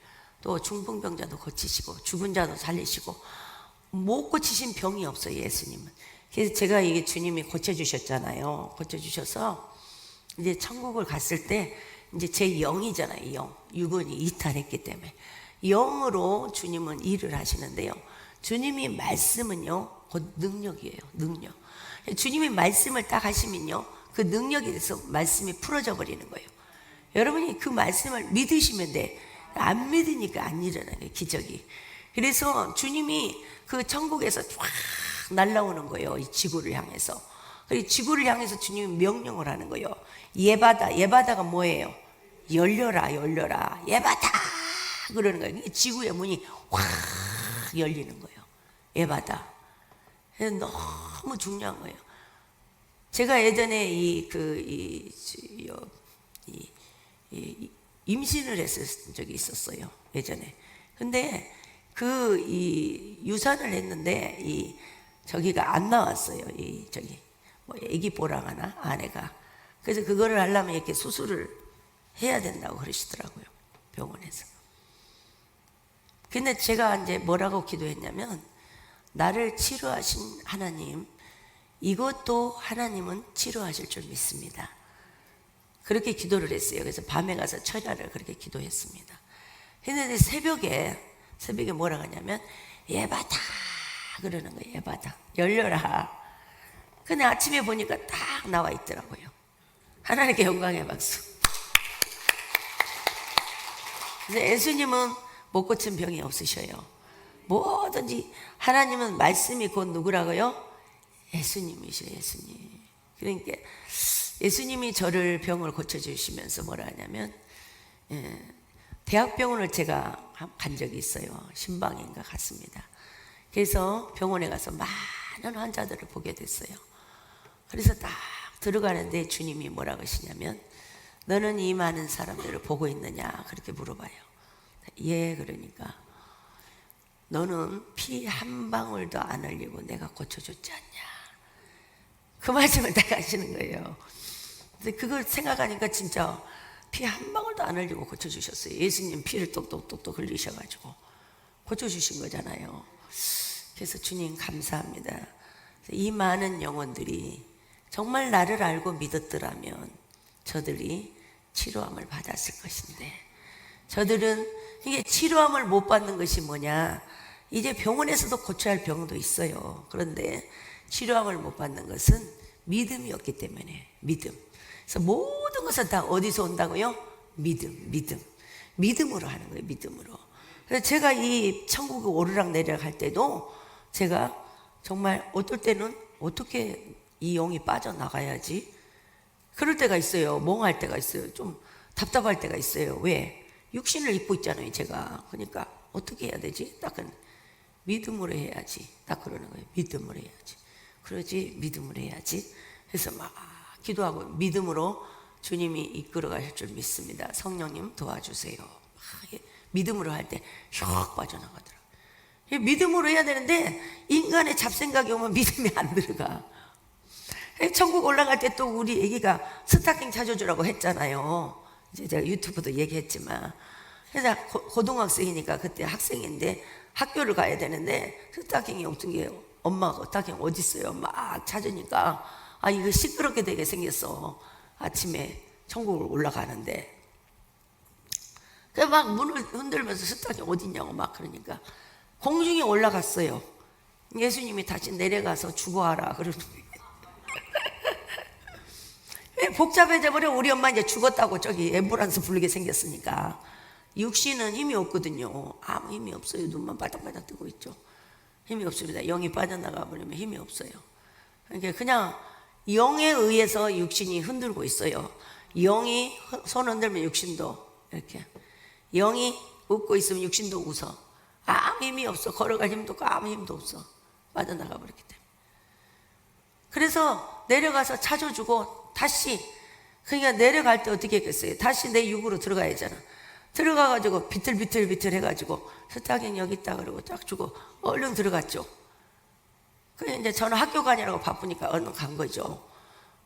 또 중풍병자도 고치시고 죽은 자도 살리시고 못 고치신 병이 없어요. 예수님은. 그래서 제가 이게 주님이 고쳐주셨잖아요. 고쳐주셔서 이제 천국을 갔을 때 이제 제 영이잖아요. 영. 육은이 이탈했기 때문에 영으로 주님은 일을 하시는데요. 주님이 말씀은요 곧 능력이에요. 능력. 주님이 말씀을 딱 하시면요 그 능력에 대해서 말씀이 풀어져 버리는 거예요. 여러분이 그 말씀을 믿으시면 돼. 안 믿으니까 안 일어나요. 기적이. 그래서 주님이 그 천국에서 쫙 날아오는 거예요. 이 지구를 향해서. 이 지구를 향해서 주님이 명령을 하는 거예요. 예바다. 예바다가 뭐예요? 열려라 열려라. 예바다 그러는 거예요. 지구의 문이 확 열리는 거예요. 예바다. 너무 중요한 거예요. 제가 예전에 임신을 했을 적이 있었어요. 예전에. 근데 유산을 했는데 저기가 안 나왔어요. 애기 보랑 하나 아내가. 그래서 그거를 하려면 이렇게 수술을 해야 된다고 그러시더라고요. 병원에서. 근데 제가 이제 뭐라고 기도했냐면 나를 치료하신 하나님, 이것도 하나님은 치료하실 줄 믿습니다. 그렇게 기도를 했어요. 그래서 밤에 가서 철야를 그렇게 기도했습니다. 근데 새벽에 뭐라 하냐면 예바다 그러는 거예요. 예바다 열려라. 근데 아침에 보니까 딱 나와 있더라고요. 하나님께 영광의 박수. 그래서 예수님은 못 고친 병이 없으셔요. 뭐든지 하나님은 말씀이 곧 누구라고요? 예수님이셔요. 예수님. 그러니까 예수님이 저를 병을 고쳐주시면서 뭐라 하냐면 대학병원을 제가 간 적이 있어요. 신방인가 갔습니다. 그래서 병원에 가서 많은 환자들을 보게 됐어요. 그래서 딱 들어가는데 주님이 뭐라고 하시냐면 너는 이 많은 사람들을 보고 있느냐 그렇게 물어봐요. 예. 그러니까 너는 피 한 방울도 안 흘리고 내가 고쳐줬지 않냐. 그 말씀을 딱 하시는 거예요. 근데 그걸 생각하니까 진짜 피 한 방울도 안 흘리고 고쳐주셨어요. 예수님 피를 똑똑똑똑 흘리셔가지고 고쳐주신 거잖아요. 그래서 주님 감사합니다. 이 많은 영혼들이 정말 나를 알고 믿었더라면 저들이 치료함을 받았을 것인데 저들은 이게 치료함을 못 받는 것이 뭐냐. 이제 병원에서도 고쳐야 할 병도 있어요. 그런데 치료함을 못 받는 것은 믿음이 없기 때문에. 믿음. 그래서 모든 것은 다 어디서 온다고요? 믿음으로 하는 거예요. 믿음으로. 그래서 제가 이 천국에 오르락 내리락 할 때도 제가 정말 어떨 때는 어떻게 이 영이 빠져나가야지 그럴 때가 있어요. 멍할 때가 있어요. 좀 답답할 때가 있어요. 왜? 육신을 입고 있잖아요. 제가. 그러니까 어떻게 해야 되지? 딱은 믿음으로 해야지. 딱 그러는 거예요. 믿음으로 해야지. 그러지 믿음으로 해야지. 그래서 막 기도하고 믿음으로 주님이 이끌어 가실 줄 믿습니다. 성령님 도와주세요. 믿음으로 할 때 슉 빠져나가더라고요. 믿음으로 해야 되는데 인간의 잡생각이 오면 믿음이 안 들어가. 천국 올라갈 때 또 우리 애기가 스타킹 찾아주라고 했잖아요. 이제 제가 유튜브도 얘기했지만. 그래서 고등학생이니까 그때 학생인데 학교를 가야 되는데 스타킹이 없던 게 엄마가 스타킹 어디 있어요? 막 찾으니까 이거 시끄럽게 되게 생겼어. 아침에 천국을 올라가는데. 그래서 막 문을 흔들면서 스타킹 어디 있냐고 막 그러니까 공중에 올라갔어요. 예수님이 다시 내려가서 죽어하라 그러는 거예요. 복잡해져 버려. 우리 엄마 이제 죽었다고 저기 앰뷸런스 부르게 생겼으니까 육신은 힘이 없거든요. 아무 힘이 없어요. 눈만 바닥바닥 뜨고 있죠. 힘이 없습니다. 영이 빠져나가 버리면 힘이 없어요. 그러니까 그냥 영에 의해서 육신이 흔들고 있어요. 영이 손 흔들면 육신도 이렇게, 영이 웃고 있으면 육신도 웃어. 아무 힘이 없어. 걸어갈 힘도 없고 아무 힘도 없어. 빠져나가 버렸기 때문에. 그래서 내려가서 찾아주고 다시, 그러니까 내려갈 때 어떻게 했겠어요? 다시 내 육으로 들어가야 하잖아. 들어가가지고 비틀비틀 해가지고 스타킹 여기 있다 그러고 쫙 주고 얼른 들어갔죠. 그래 이제 저는 학교 가느라고 바쁘니까 얼른 간 거죠.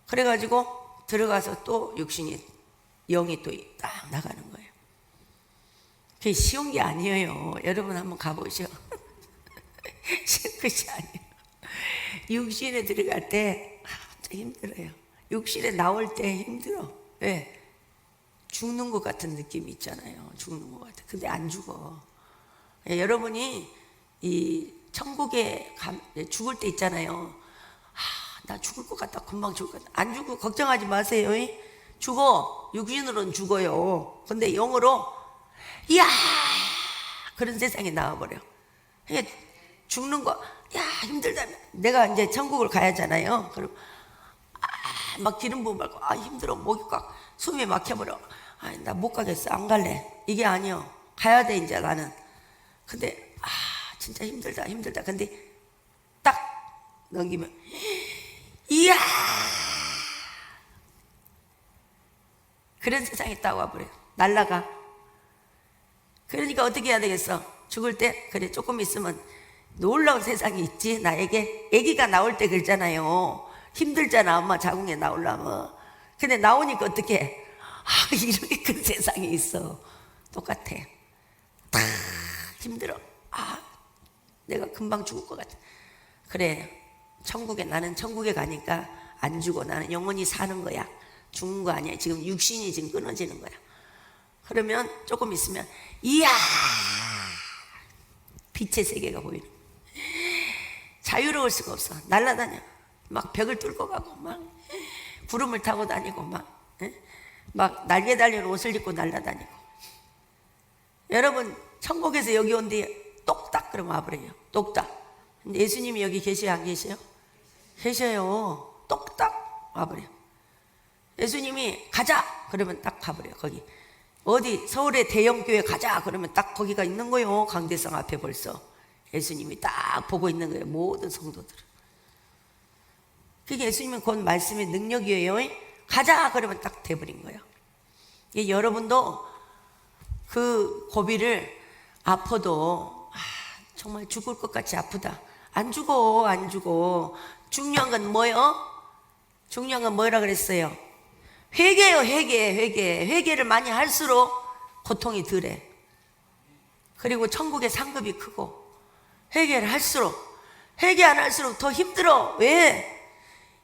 그래가지고 들어가서 또 육신이, 영이 또 딱 나가는 거예요. 그게 쉬운 게 아니에요. 여러분 한번 가보시오. 쉬운 것이 아니에요. 육신에 들어갈 때 진짜 힘들어요. 육신에 나올 때 힘들어. 왜? 죽는 것 같은 느낌이 있잖아요. 죽는 것 같아. 근데 안 죽어. 여러분이 이 천국에 죽을 때 있잖아요. 나 죽을 것 같다. 금방 죽을 것 같다. 안 죽고 걱정하지 마세요. 죽어. 육신으로는 죽어요. 근데 영으로 이야 그런 세상에 나와버려. 죽는 거, 야 힘들다. 내가 이제 천국을 가야 하잖아요. 그럼 막 기름 부음 말고 힘들어. 목이 꽉 숨이 막혀버려. 나 못 가겠어. 안 갈래. 이게 아니요. 가야 돼 이제 나는. 근데 진짜 힘들다. 근데 딱 넘기면 이야 그런 세상에 딱 와버려요. 날라가. 그러니까 어떻게 해야 되겠어? 죽을 때 그래 조금 있으면 놀라운 세상이 있지. 나에게 아기가 나올 때 그랬잖아요. 힘들잖아 엄마 자궁에 나오려면. 근데 나오니까 어떻게 이렇게 큰 세상이 있어. 똑같아. 다 힘들어. 내가 금방 죽을 것 같아. 그래 나는 천국에 가니까 안 죽어. 나는 영원히 사는 거야. 죽는 거 아니야. 지금 육신이 지금 끊어지는 거야. 그러면 조금 있으면 이야 빛의 세계가 보이는 거야. 자유로울 수가 없어. 날아다녀. 막 벽을 뚫고 가고 막 구름을 타고 다니고 막 날개 달린 옷을 입고 날아다니고. 여러분 천국에서 여기 온 뒤에 똑딱 그러면 와버려요. 똑딱. 예수님이 여기 계셔요 안 계셔요? 계셔요. 똑딱 와버려. 예수님이 가자 그러면 딱 가버려. 거기 어디 서울의 대형교회 가자 그러면 딱 거기가 있는 거예요. 강대상 앞에 벌써 예수님이 딱 보고 있는 거예요. 모든 성도들은. 그게 예수님은 곧 말씀의 능력이에요. 가자 그러면 딱 돼버린 거예요. 여러분도 그 고비를 아파도 정말 죽을 것 같이 아프다. 안 죽어. 중요한 건 뭐예요? 중요한 건 뭐라 그랬어요? 회개요. 회개를 많이 할수록 고통이 덜해. 그리고 천국의 상급이 크고. 회개를 할수록, 회개 안 할수록 더 힘들어. 왜?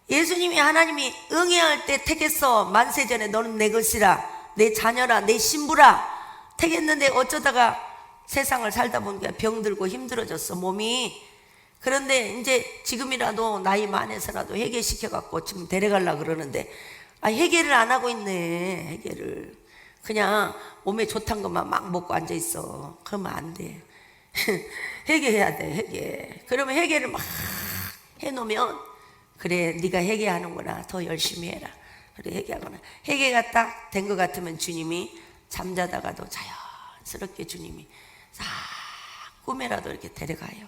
예수님이 하나님이 응해할 때 택했어. 만세전에 너는 내 것이라, 내 자녀라, 내 신부라 택했는데 어쩌다가 세상을 살다 보니까 병들고 힘들어졌어 몸이. 그런데 이제 지금이라도 나이 많아서라도 회개시켜갖고 지금 데려가려고 그러는데 회개를 안 하고 있네. 회개를 그냥 몸에 좋단 것만 막 먹고 앉아있어. 그러면 안 돼. 회개해야 돼. 회개. 그러면 회개를 막 해놓으면 그래 네가 회개하는구나. 더 열심히 해라. 그래 회개하거나. 회개가 딱 된 것 같으면 주님이 잠자다가도 자연스럽게 주님이 싹 꿈에라도 이렇게 데려가요.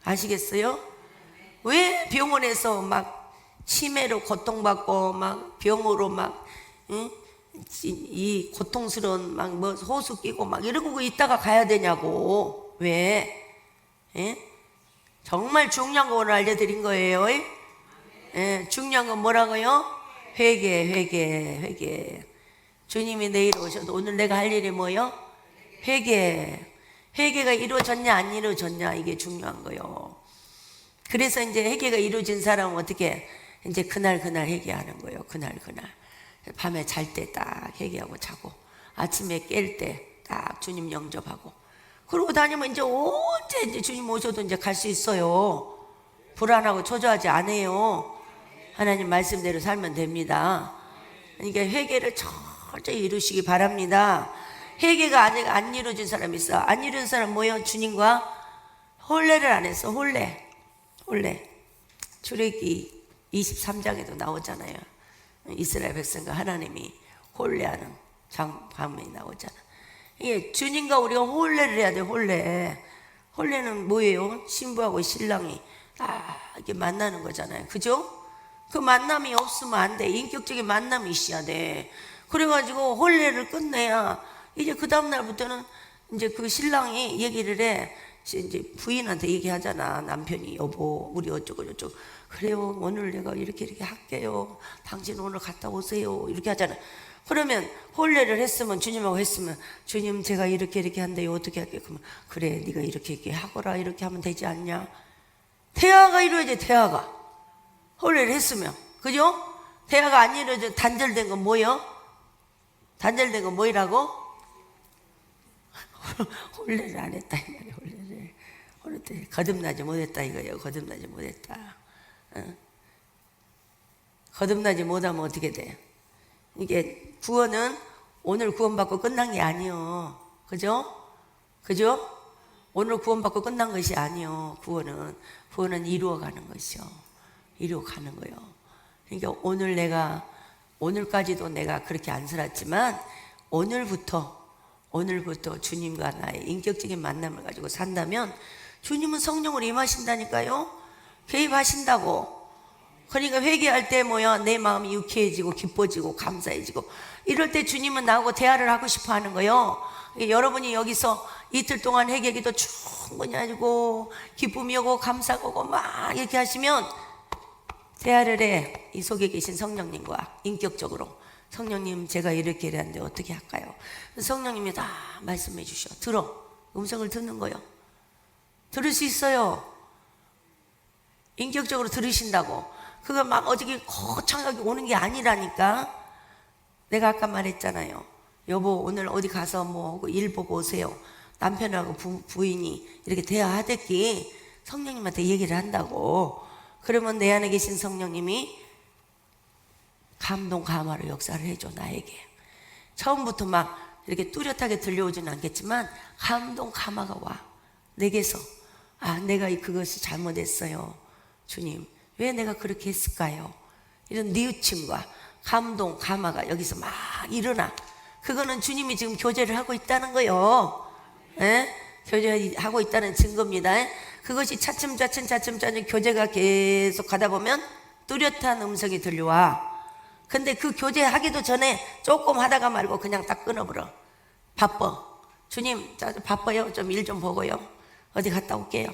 아시겠어요? 왜 병원에서 막 치매로 고통받고 막 병으로 막 이 고통스러운 막 뭐 호수 끼고 막 이러고 있다가 가야 되냐고. 왜? 정말 중요한 거 오늘 알려드린 거예요. 중요한 건 뭐라고요? 회개. 주님이 내일 오셔도 오늘 내가 할 일이 뭐요? 회개가 이루어졌냐 안 이루어졌냐 이게 중요한 거예요. 그래서 이제 회개가 이루어진 사람은 어떻게 이제 그날 회개하는 거예요. 그날 밤에 잘 때 딱 회개하고 자고 아침에 깰 때 딱 주님 영접하고 그러고 다니면 이제 언제 이제 주님 오셔도 이제 갈 수 있어요. 불안하고 초조하지 않아요. 하나님 말씀대로 살면 됩니다. 그러니까 회개를 철저히 이루시기 바랍니다. 회개가 아직 안 이루어진 사람이 있어. 안 이루어진 사람 뭐예요? 주님과 혼례를 안 했어. 혼례. 출애굽기 23장에도 나오잖아요. 이스라엘 백성과 하나님이 혼례하는 장면이 나오잖아. 이게 주님과 우리가 혼례를 해야 돼. 혼례는 뭐예요? 신부하고 신랑이 이렇게 만나는 거잖아요. 그죠? 그 만남이 없으면 안 돼. 인격적인 만남이 있어야 돼. 그래가지고 혼례를 끝내야 이제 그 다음날부터는 이제 그 신랑이 얘기를 해. 이제 부인한테 얘기하잖아. 남편이 여보 우리 어쩌고 저쩌고. 그래요 오늘 내가 이렇게 할게요. 당신 오늘 갔다 오세요. 이렇게 하잖아. 그러면 혼례를 했으면 주님하고 했으면 주님 제가 이렇게 한대요. 어떻게 할게요? 그러면 그래 네가 이렇게 하거라. 이렇게 하면 되지 않냐. 대화가 이루어져. 대화가 혼례를 했으면. 그죠? 대화가 안 이루어져 단절된 건 뭐예요? 단절된 건 뭐이라고? 혼례를 안 했다 이 말이에요. 혼례를 거듭나지 못했다 이거예요. 거듭나지 못했다. 거듭나지 못하면 어떻게 돼? 이게 구원은 오늘 구원받고 끝난 게 아니요. 그죠? 오늘 구원받고 끝난 것이 아니요. 구원은 이루어가는 것이요. 이루어가는 거예요. 그러니까 오늘까지도 내가 그렇게 안 살았지만 오늘부터 주님과 나의 인격적인 만남을 가지고 산다면 주님은 성령으로 임하신다니까요. 개입하신다고. 그러니까 회개할 때 내 마음이 유쾌해지고 기뻐지고 감사해지고 이럴 때 주님은 나하고 대화를 하고 싶어 하는 거예요. 여러분이 여기서 이틀 동안 회개기도 충분히 하고 기쁨이 오고 감사가 오고 막 이렇게 하시면 대화를 해. 이 속에 계신 성령님과 인격적으로. 성령님 제가 이렇게 하는데 어떻게 할까요? 성령님이 다 말씀해 주셔. 들어. 음성을 듣는 거예요. 들을 수 있어요. 인격적으로 들으신다고. 그거 막 어저께 거창하게 오는 게 아니라니까. 내가 아까 말했잖아요. 여보 오늘 어디 가서 일 보고 오세요. 남편하고 부인이 이렇게 대화하듯이 성령님한테 얘기를 한다고. 그러면 내 안에 계신 성령님이 감동 감화로 역사를 해줘. 나에게 처음부터 막 이렇게 뚜렷하게 들려오지는 않겠지만 감동 감화가 와. 내게서 내가 그것이 잘못했어요. 주님 왜 내가 그렇게 했을까요? 이런 뉘우침과 감동 감화가 여기서 막 일어나. 그거는 주님이 지금 교제를 하고 있다는 거예요. 교제하고 있다는 증거입니다. 그것이 차츰 교제가 계속 가다 보면 뚜렷한 음성이 들려와. 근데 그 교제하기도 전에 조금 하다가 말고 그냥 딱 끊어버려. 바빠. 주님 바빠요. 좀 일 좀 보고요. 어디 갔다 올게요.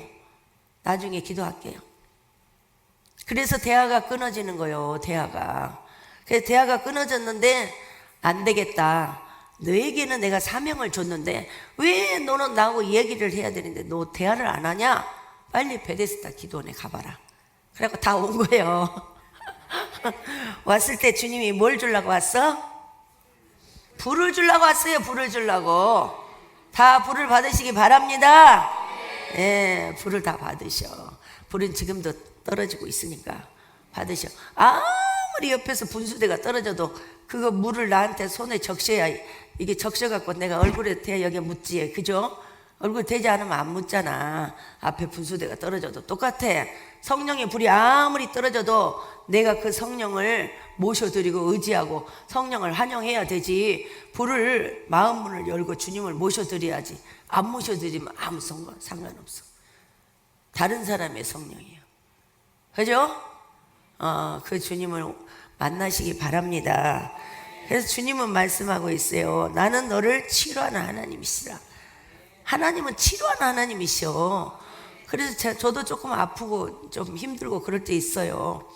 나중에 기도할게요. 그래서 대화가 끊어지는 거예요. 그래서 대화가 끊어졌는데 안 되겠다. 너에게는 내가 사명을 줬는데 왜 너는 나하고 얘기를 해야 되는데 너 대화를 안 하냐? 빨리 베데스다 기도원에 가봐라. 그래갖고 다 온 거예요. 왔을 때 주님이 뭘 주려고 왔어? 불을 주려고 왔어요. 불을 주려고. 다 불을 받으시기 바랍니다. 불을 다 받으셔. 불은 지금도 떨어지고 있으니까 받으셔. 아무리 옆에서 분수대가 떨어져도 그거 물을 나한테 손에 적셔야 이게 적셔갖고 내가 얼굴에 대야 여기 묻지. 그죠? 얼굴 대지 않으면 안 묻잖아. 앞에 분수대가 떨어져도 똑같아. 성령의 불이 아무리 떨어져도 내가 그 성령을 모셔드리고 의지하고 성령을 환영해야 되지. 불을 마음문을 열고 주님을 모셔드려야지. 안 모셔드리면 아무 상관없어. 다른 사람의 성령이에요. 그죠? 그 주님을 만나시기 바랍니다. 그래서 주님은 말씀하고 있어요. 나는 너를 치료하는 하나님이시라. 하나님은 치료하는 하나님이셔. 그래서 저도 조금 아프고 좀 힘들고 그럴 때 있어요.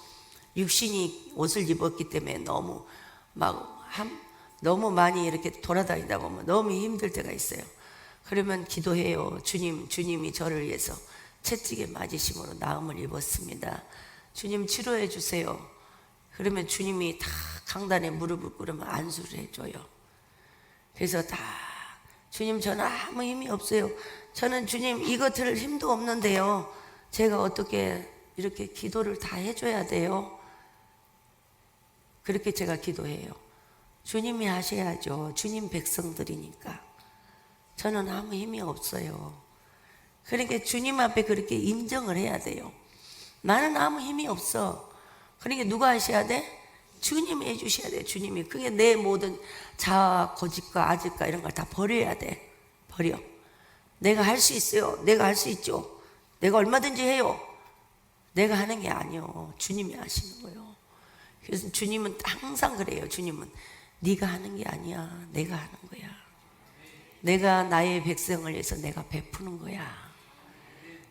육신이 옷을 입었기 때문에 너무 많이 이렇게 돌아다니다 보면 너무 힘들 때가 있어요. 그러면 기도해요. 주님이 저를 위해서 채찍에 맞으심으로 나음을 입었습니다. 주님 치료해 주세요. 그러면 주님이 다 강단에 무릎을 꿇으면 안수를 해줘요. 그래서 다 주님 저는 아무 힘이 없어요. 저는 주님 이거 들을 힘도 없는데요. 제가 어떻게 이렇게 기도를 다 해줘야 돼요? 그렇게 제가 기도해요. 주님이 하셔야죠. 주님 백성들이니까. 저는 아무 힘이 없어요. 그러니까 주님 앞에 그렇게 인정을 해야 돼요. 나는 아무 힘이 없어. 그러니까 누가 하셔야 돼? 주님이 해주셔야 돼. 주님이. 그게 내 모든 자아, 고집과 아집과 이런 걸 다 버려야 돼. 버려. 내가 할 수 있어요. 내가 할 수 있죠. 내가 얼마든지 해요. 내가 하는 게 아니요. 주님이 하시는 거예요. 그래서 주님은 항상 그래요. 주님은 네가 하는 게 아니야. 내가 하는 거야. 내가 나의 백성을 위해서 내가 베푸는 거야.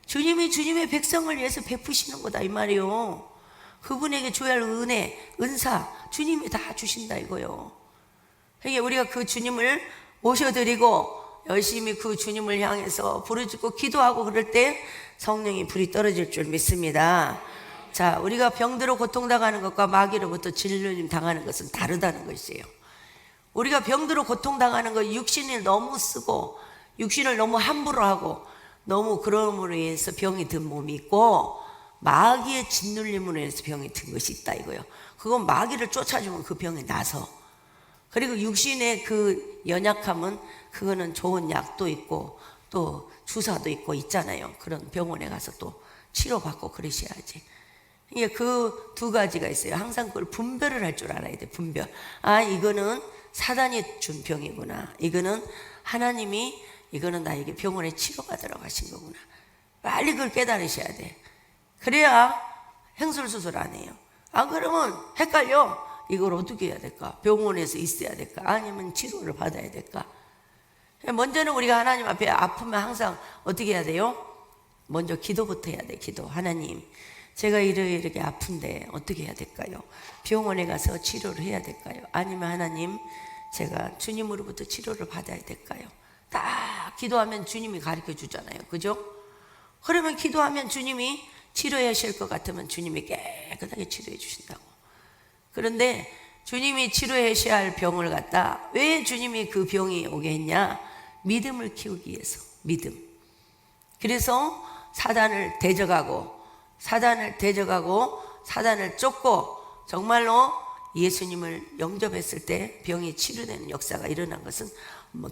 주님이 주님의 백성을 위해서 베푸시는 거다 이 말이요. 그분에게 줘야 할 은혜, 은사 주님이 다 주신다 이거요. 그러니까 우리가 그 주님을 모셔드리고 열심히 그 주님을 향해서 부르짖고 기도하고 그럴 때 성령이 불이 떨어질 줄 믿습니다. 자, 우리가 병들어 고통당하는 것과 마귀로부터 진료님 당하는 것은 다르다는 것이에요. 우리가 병들어 고통당하는 것, 육신을 너무 쓰고 육신을 너무 함부로 하고 너무 그러므로 인해서 병이 든 몸이 있고, 마귀의 짓눌림으로 인해서 병이 든 것이 있다 이거요. 그건 마귀를 쫓아주면 그 병이 나서, 그리고 육신의 그 연약함은 그거는 좋은 약도 있고 또 주사도 있고 있잖아요. 그런 병원에 가서 또 치료받고 그러셔야지. 이게 그 두 가지가 있어요. 항상 그걸 분별을 할 줄 알아야 돼. 분별. 아, 이거는 사단이 준 병이구나. 이거는 하나님이, 이거는 나에게 병원에 치료받으러 가신 거구나. 빨리 그걸 깨달으셔야 돼. 그래야 행술수술 안 해요. 안 그러면 헷갈려. 이걸 어떻게 해야 될까? 병원에서 있어야 될까? 아니면 치료를 받아야 될까? 먼저는 우리가 하나님 앞에 아프면 항상 어떻게 해야 돼요? 먼저 기도부터 해야 돼. 기도. 하나님, 제가 이렇게 아픈데 어떻게 해야 될까요? 병원에 가서 치료를 해야 될까요? 아니면 하나님, 제가 주님으로부터 치료를 받아야 될까요? 딱 기도하면 주님이 가르쳐 주잖아요. 그죠? 그러면 기도하면 주님이 치료해 하실 것 같으면 주님이 깨끗하게 치료해 주신다고. 그런데 주님이 치료해 하셔야 할 병을 갖다 왜 주님이 그 병이 오게 했냐? 믿음을 키우기 위해서. 믿음. 그래서 사단을 대적하고 사단을 쫓고 정말로 예수님을 영접했을 때 병이 치료되는 역사가 일어난 것은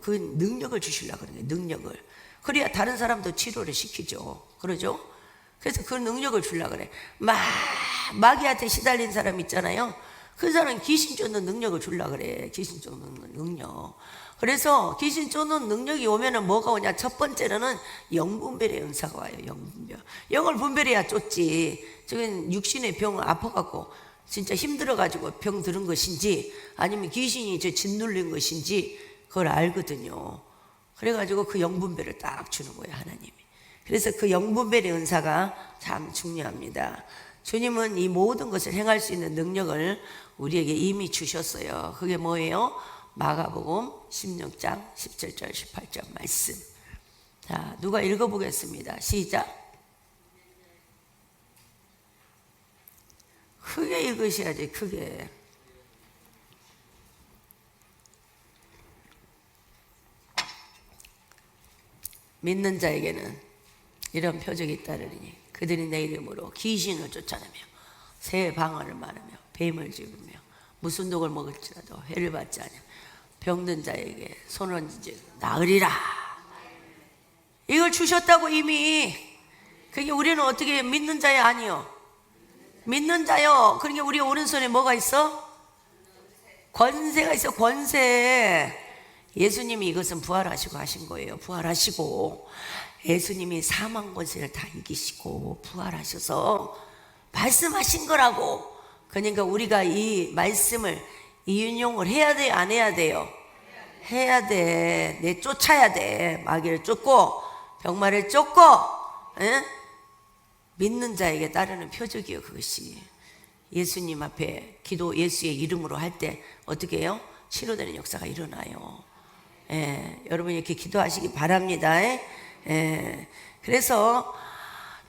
그 능력을 주시려고 그러는 거예요. 능력을. 그래야 다른 사람도 치료를 시키죠. 그러죠? 그래서 그 능력을 주려고 그래. 마귀한테 시달린 사람 있잖아요. 그 사람은 귀신 쫓는 능력을 주려고 그래. 귀신 쫓는 능력. 그래서 귀신 쫓는 능력이 오면은 뭐가 오냐? 첫 번째로는 영분별의 은사가 와요. 영분별. 영을 분별해야 쫓지. 저건 육신의 병을 아파갖고 진짜 힘들어가지고 병 들은 것인지 아니면 귀신이 저 짓눌린 것인지 그걸 알거든요. 그래가지고 그 영분별을 딱 주는 거예요. 하나님이. 그래서 그 영분별의 은사가 참 중요합니다. 주님은 이 모든 것을 행할 수 있는 능력을 우리에게 이미 주셨어요. 그게 뭐예요? 마가복음 16장 17절 18절 말씀. 자, 누가 읽어보겠습니다. 시작. 크게 읽으셔야지. 크게. 믿는 자에게는 이런 표적이 잇따르리니 그들이 내 이름으로 귀신을 쫓아내며 새 방언을 말하며 뱀을 집으며 무슨 독을 먹을지라도 해를 받지 않으며 병든 자에게 손을 얹지 나으리라. 이걸 주셨다고 이미. 그게 우리는 어떻게 믿는 자야? 아니요. 믿는 자요. 그러니까 우리 오른손에 뭐가 있어? 권세가 있어. 권세. 예수님이 이것은 부활하시고 하신 거예요. 부활하시고 예수님이 사망 권세를 다 이기시고 부활하셔서 말씀하신 거라고. 그러니까 우리가 이 말씀을 이윤용을 해야 돼요? 안 해야 돼요? 해야 돼. 쫓아야 돼. 마귀를 쫓고 병마를 쫓고. 에? 믿는 자에게 따르는 표적이요. 그것이 예수님 앞에 기도 예수의 이름으로 할 때 어떻게 해요? 치료되는 역사가 일어나요. 예, 여러분 이렇게 기도하시기 바랍니다. 예, 그래서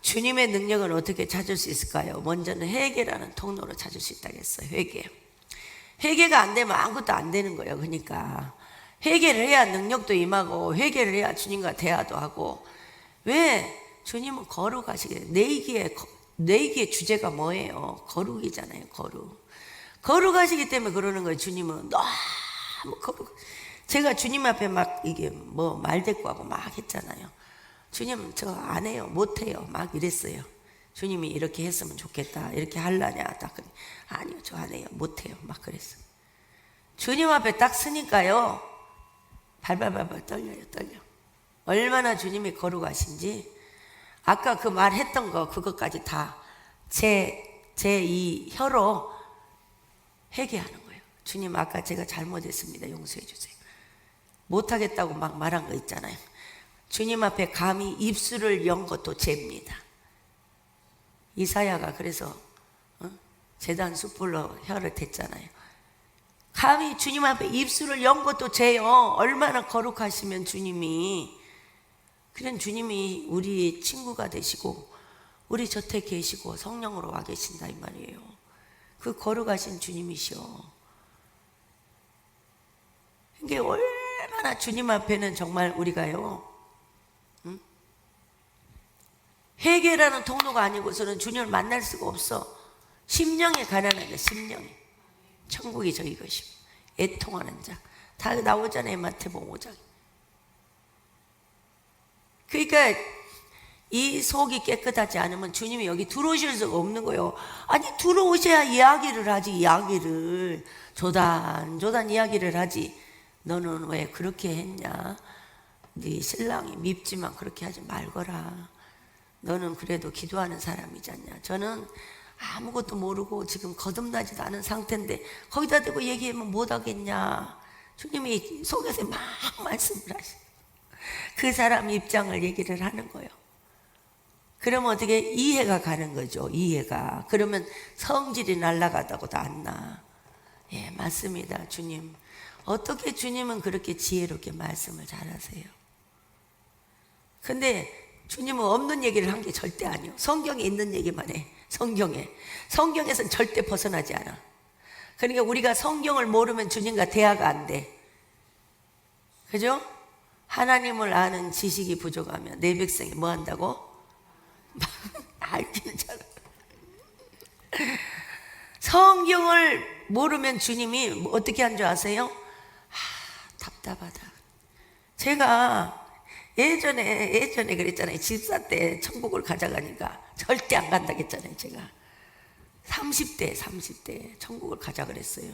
주님의 능력은 어떻게 찾을 수 있을까요? 먼저는 회개라는 통로로 찾을 수 있다고 했어요. 회개가 안 되면 아무것도 안 되는 거예요. 그러니까 회개를 해야 능력도 임하고 회개를 해야 주님과 대화도 하고. 왜? 주님은 거룩하시게. 내 얘기의 주제가 뭐예요? 거룩이잖아요. 거룩하시기 때문에 그러는 거예요. 주님은 너무 제가 주님 앞에 막 이게 뭐 말대꾸하고 막 했잖아요. 주님 저 안 해요, 못 해요, 막 이랬어요. 주님이 이렇게 했으면 좋겠다, 이렇게 하려냐, 딱 그래. 아니요, 저 안 해요, 못 해요, 막 그랬어요. 주님 앞에 딱 서니까요, 발발발발 떨려요, 떨려. 얼마나 주님이 거룩하신지. 아까 그 말했던 거, 그것까지 다 제 이 혀로 회개하는 거예요. 주님, 아까 제가 잘못했습니다, 용서해 주세요. 못하겠다고 막 말한 거 있잖아요. 주님 앞에 감히 입술을 연 것도 죄입니다. 이사야가 그래서 제단 숯불로 혀를 댔잖아요. 감히 주님 앞에 입술을 연 것도 죄요. 얼마나 거룩하시면 주님이. 그런 주님이 우리 친구가 되시고 우리 곁에 계시고 성령으로 와 계신다 이 말이에요. 그 거룩하신 주님이시여. 이게 얼마나 주님 앞에는 정말 우리가요, 회개라는 통로가 아니고서는 주님을 만날 수가 없어. 심령에 가난한 자, 심령에. 천국이 저희 것이고 애통하는 자. 다 나오잖아요, 마태복음 5장. 그러니까 이 속이 깨끗하지 않으면 주님이 여기 들어오실 수가 없는 거예요. 아니 들어오셔야 이야기를 하지. 이야기를 조단 이야기를 하지. 너는 왜 그렇게 했냐, 네 신랑이 밉지만 그렇게 하지 말거라. 너는 그래도 기도하는 사람이잖냐. 저는 아무것도 모르고 지금 거듭나지도 않은 상태인데 거기다 대고 얘기하면 못하겠냐. 주님이 속에서 막 말씀을 하시고 그 사람 입장을 얘기를 하는 거예요. 그러면 어떻게 이해가 가는 거죠. 이해가. 그러면 성질이 날아가다고도 안 나. 예, 맞습니다. 주님, 어떻게 주님은 그렇게 지혜롭게 말씀을 잘하세요? 근데 주님은 없는 얘기를 한 게 절대 아니에요. 성경에 있는 얘기만 해. 성경에서는 절대 벗어나지 않아. 그러니까 우리가 성경을 모르면 주님과 대화가 안 돼. 그죠? 하나님을 아는 지식이 부족하면 내 백성이 뭐 한다고? 알기는 잘. 성경을 모르면 주님이 어떻게 한 줄 아세요? 답답하다. 제가 예전에 그랬잖아요. 집사 때 천국을 가져가니까 절대 안 간다 했잖아요. 제가 30대 천국을 가자 그랬어요.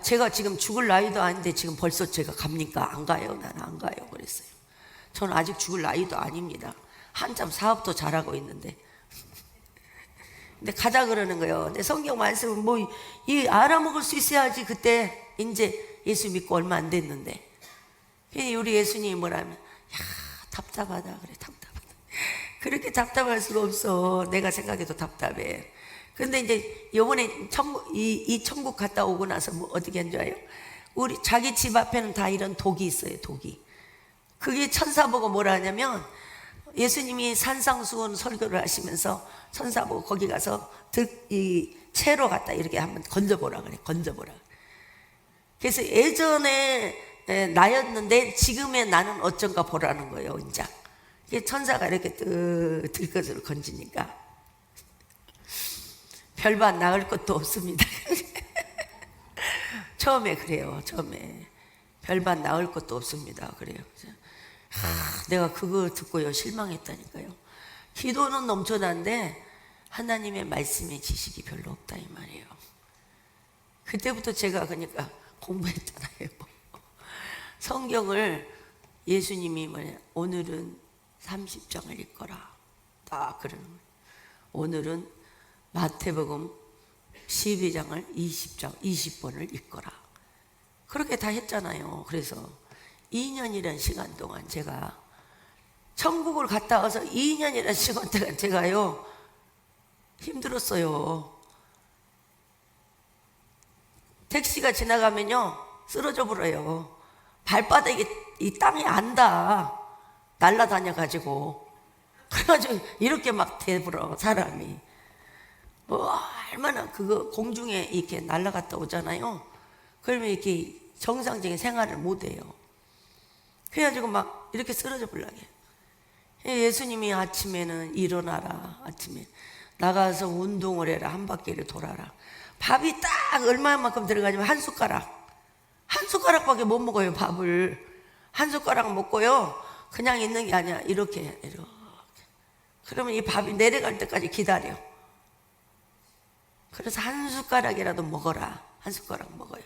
제가 지금 죽을 나이도 아닌데 지금 벌써 제가 갑니까? 안 가요. 나는 안 가요 그랬어요. 저는 아직 죽을 나이도 아닙니다. 한참 사업도 잘하고 있는데. 근데 가자 그러는 거예요. 근데 성경 말씀은 이 알아먹을 수 있어야지. 그때 이제 예수 믿고 얼마 안 됐는데. 우리 예수님이 뭐라면, 답답하다 그래. 답답하다. 그렇게 답답할 수가 없어. 내가 생각해도 답답해. 근데 이제 요번에 이 천국 갔다 오고 나서 뭐 어떻게 한 줄 알아요? 우리 자기 집 앞에는 다 이런 독이 있어요. 독이. 그게 천사 보고 뭐라 하냐면, 예수님이 산상수훈 설교를 하시면서 천사 보고 거기 가서 이 채로 갖다 이렇게 한번 건져보라 그래. 건져보라. 그래서 예전에 나였는데 지금의 나는 어쩐가 보라는 거예요. 이제 천사가 이렇게 들것을 건지니까 별반 나을 것도 없습니다. 처음에 그래요. 처음에 별반 나을 것도 없습니다. 그래요. 내가 그거 듣고요 실망했다니까요. 기도는 넘쳐나는데 하나님의 말씀의 지식이 별로 없다 이 말이에요. 그때부터 제가 그러니까 공부했잖아요. 성경을 예수님이 오늘은 30장을 읽거라 딱 그러는 거예요. 오늘은 마태복음 12장을 20번을 읽거라. 그렇게 다 했잖아요. 그래서 2년이라는 시간 동안 제가 천국을 갔다 와서 2년이라는 시간 동안 제가요 힘들었어요. 택시가 지나가면요 쓰러져 버려요. 발바닥이 이 땅에 안다. 날라다녀가지고. 그래가지고 이렇게 막 돼버려 사람이. 얼마나 그거 공중에 이렇게 날아갔다 오잖아요. 그러면 이렇게 정상적인 생활을 못해요. 그래가지고 막 이렇게 쓰러져 버려요. 예수님이 아침에는 일어나라. 아침에 나가서 운동을 해라. 한 바퀴를 돌아라. 밥이 딱 얼마만큼 들어가냐면 한 숟가락. 한 숟가락밖에 못 먹어요. 밥을 한 숟가락 먹고요, 그냥 있는 게 아니야. 이렇게. 그러면 이 밥이 내려갈 때까지 기다려. 그래서 한 숟가락이라도 먹어라. 한 숟가락 먹어요.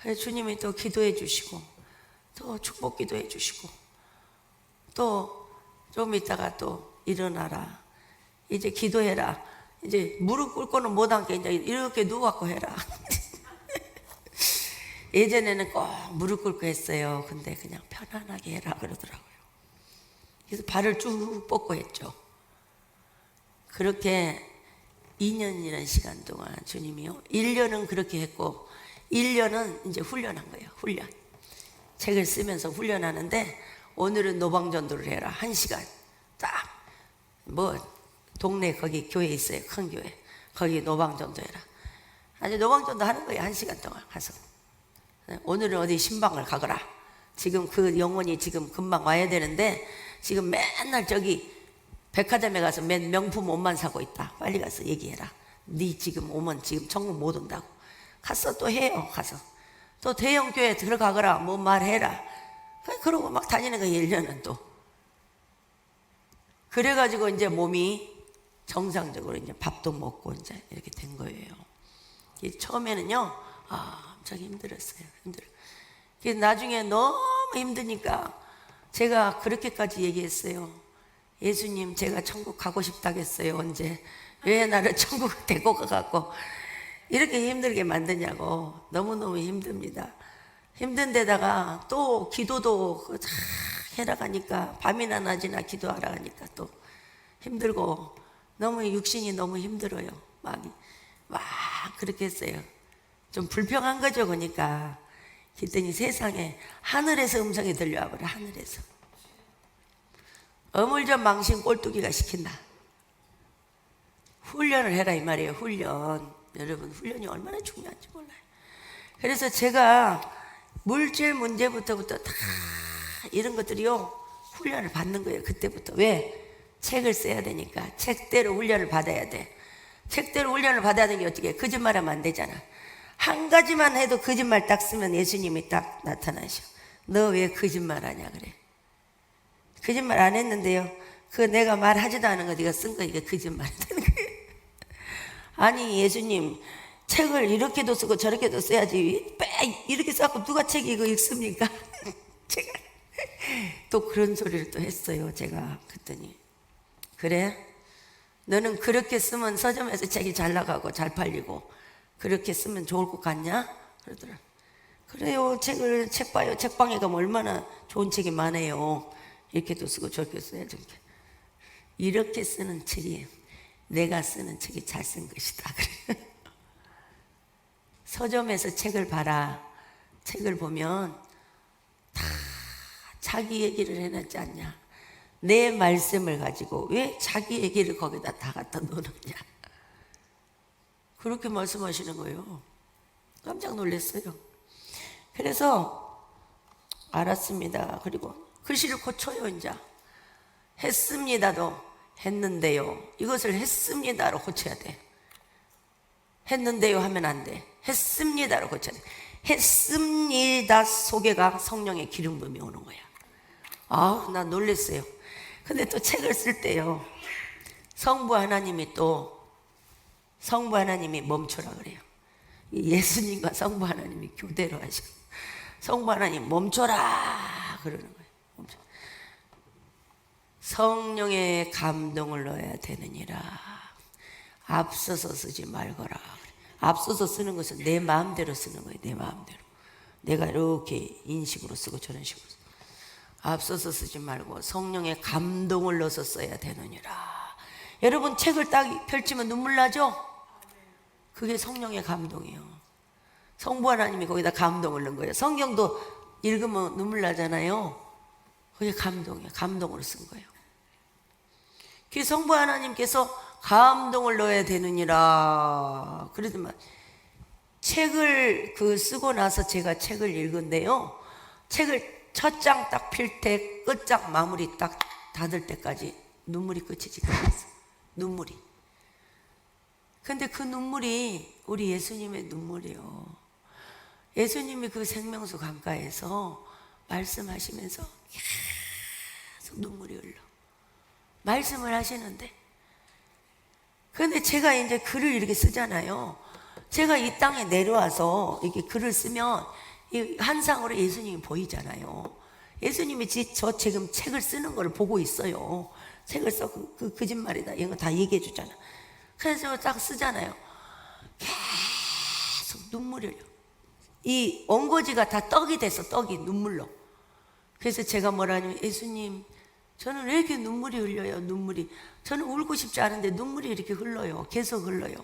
그래서 주님이 또 기도해 주시고, 또 축복 기도해 주시고, 또 좀 있다가 또 일어나라, 이제 기도해라, 이제 무릎 꿇고는 못 앉게 이제 이렇게 누워갖고 해라. 예전에는 꼭 무릎 꿇고 했어요. 근데 그냥 편안하게 해라 그러더라고요. 그래서 발을 쭉 뻗고 했죠. 그렇게 2년이라는 시간 동안 주님이요, 1년은 그렇게 했고 1년은 이제 훈련한 거예요. 훈련. 책을 쓰면서 훈련하는데, 오늘은 노방전도를 해라. 1시간 딱, 뭐 동네 거기 교회 있어요. 큰 교회. 거기 노방전도 해라. 아주 노방전도 하는 거예요. 1시간 동안 가서. 오늘은 어디 신방을 가거라. 지금 그 영혼이 지금 금방 와야 되는데 지금 맨날 저기 백화점에 가서 맨 명품 옷만 사고 있다. 빨리 가서 얘기해라. 네 지금 오면 지금 천국 못 온다고. 가서 또 해요. 가서 또 대형 교회 들어가거라. 뭐 말해라. 그러고 막 다니는 거예요. 1년은 또. 그래가지고 이제 몸이 정상적으로 이제 밥도 먹고 이제 이렇게 된 거예요. 처음에는요, 엄청 힘들었어요. 나중에 너무 힘드니까 제가 그렇게까지 얘기했어요. 예수님, 제가 천국 가고 싶다겠어요. 언제? 왜 나를 천국 데리고 가갖고 이렇게 힘들게 만드냐고. 너무너무 힘듭니다. 힘든 데다가 또 기도도 해라 가니까, 밤이나 낮이나 기도하라 가니까 또 힘들고, 너무 육신이 너무 힘들어요. 막 그렇게 했어요. 좀 불평한 거죠. 그러니까 그랬더니 세상에 하늘에서 음성이 들려와 버려. 하늘에서 어물전 망신 꼴뚜기가 시킨다. 훈련을 해라 이 말이에요. 훈련. 여러분, 훈련이 얼마나 중요한지 몰라요. 그래서 제가 물질 문제부터 다 이런 것들이요, 훈련을 받는 거예요. 그때부터. 왜? 책을 써야 되니까. 책대로 훈련을 받아야 돼. 책대로 훈련을 받아야 되는 게 어떻게 해? 거짓말하면 안 되잖아. 한 가지만 해도 거짓말 딱 쓰면 예수님이 딱 나타나셔. 너 왜 거짓말하냐 그래. 거짓말 안 했는데요, 그 내가 말하지도 않은 거 네가 쓴 거, 이게 거짓말이 되는 거예요. 아니 예수님, 책을 이렇게도 쓰고 저렇게도 써야지 이렇게 써갖고 누가 책 이거 읽습니까? 제가 또 그런 소리를 또 했어요. 제가 그랬더니, 그래? 너는 그렇게 쓰면 서점에서 책이 잘 나가고 잘 팔리고 그렇게 쓰면 좋을 것 같냐? 그러더라. 그래요. 책 봐요. 책방에 가면 얼마나 좋은 책이 많아요. 이렇게도 쓰고 저렇게 써야죠. 이렇게 쓰는 책이 내가 쓰는 책이 잘 쓴 것이다. 그래. 서점에서 책을 봐라. 책을 보면 다 자기 얘기를 해놨지 않냐. 내 말씀을 가지고 왜 자기 얘기를 거기다 다 갖다 놓느냐. 그렇게 말씀하시는 거예요. 깜짝 놀랐어요. 그래서 알았습니다. 그리고 글씨를 고쳐요. 이제 했습니다도 했는데요, 이것을 했습니다로 고쳐야 돼. 했는데요 하면 안 돼. 했습니다로 고쳐야 돼. 했습니다 속에가 성령의 기름 부음이 오는 거야. 나 놀랐어요. 근데 또 책을 쓸 때요, 성부 하나님이 멈춰라 그래요. 예수님과 성부 하나님이 교대로 하셔. 성부 하나님 멈춰라 그러는 거예요. 멈춰. 성령의 감동을 넣어야 되느니라. 앞서서 쓰지 말거라. 앞서서 쓰는 것은 내 마음대로 쓰는 거예요. 내 마음대로. 내가 이렇게 인식으로 쓰고 저런 식으로 쓰고. 앞서서 쓰지 말고 성령의 감동을 넣어서 써야 되느니라. 여러분, 책을 딱 펼치면 눈물 나죠? 그게 성령의 감동이에요. 성부 하나님이 거기다 감동을 넣은 거예요. 성경도 읽으면 눈물 나잖아요. 그게 감동이에요. 감동으로 쓴 거예요. 그 성부 하나님께서 감동을 넣어야 되느니라. 그러더만 책을 쓰고 나서 제가 책을 읽은데요, 책을 첫 장 딱 필 때 끝장 마무리 딱 닫을 때까지 눈물이 끝이지 않았어요. 눈물이. 근데 그 눈물이 우리 예수님의 눈물이요. 예수님이 그 생명수 강가에서 말씀하시면서 계속 눈물이 흘러. 말씀을 하시는데, 근데 제가 이제 글을 이렇게 쓰잖아요. 제가 이 땅에 내려와서 이렇게 글을 쓰면 이 한상으로 예수님이 보이잖아요. 예수님이 저 지금 책을 쓰는 걸 보고 있어요. 책을 써. 그 거짓말이다. 이런 거 다 얘기해 주잖아. 그래서 딱 쓰잖아요. 계속 눈물이 흘려. 이 엉거지가 다 떡이 돼서, 떡이 눈물로. 그래서 제가 뭐라냐면, 예수님, 저는 왜 이렇게 눈물이 흘려요? 눈물이. 저는 울고 싶지 않은데 눈물이 이렇게 흘러요. 계속 흘러요.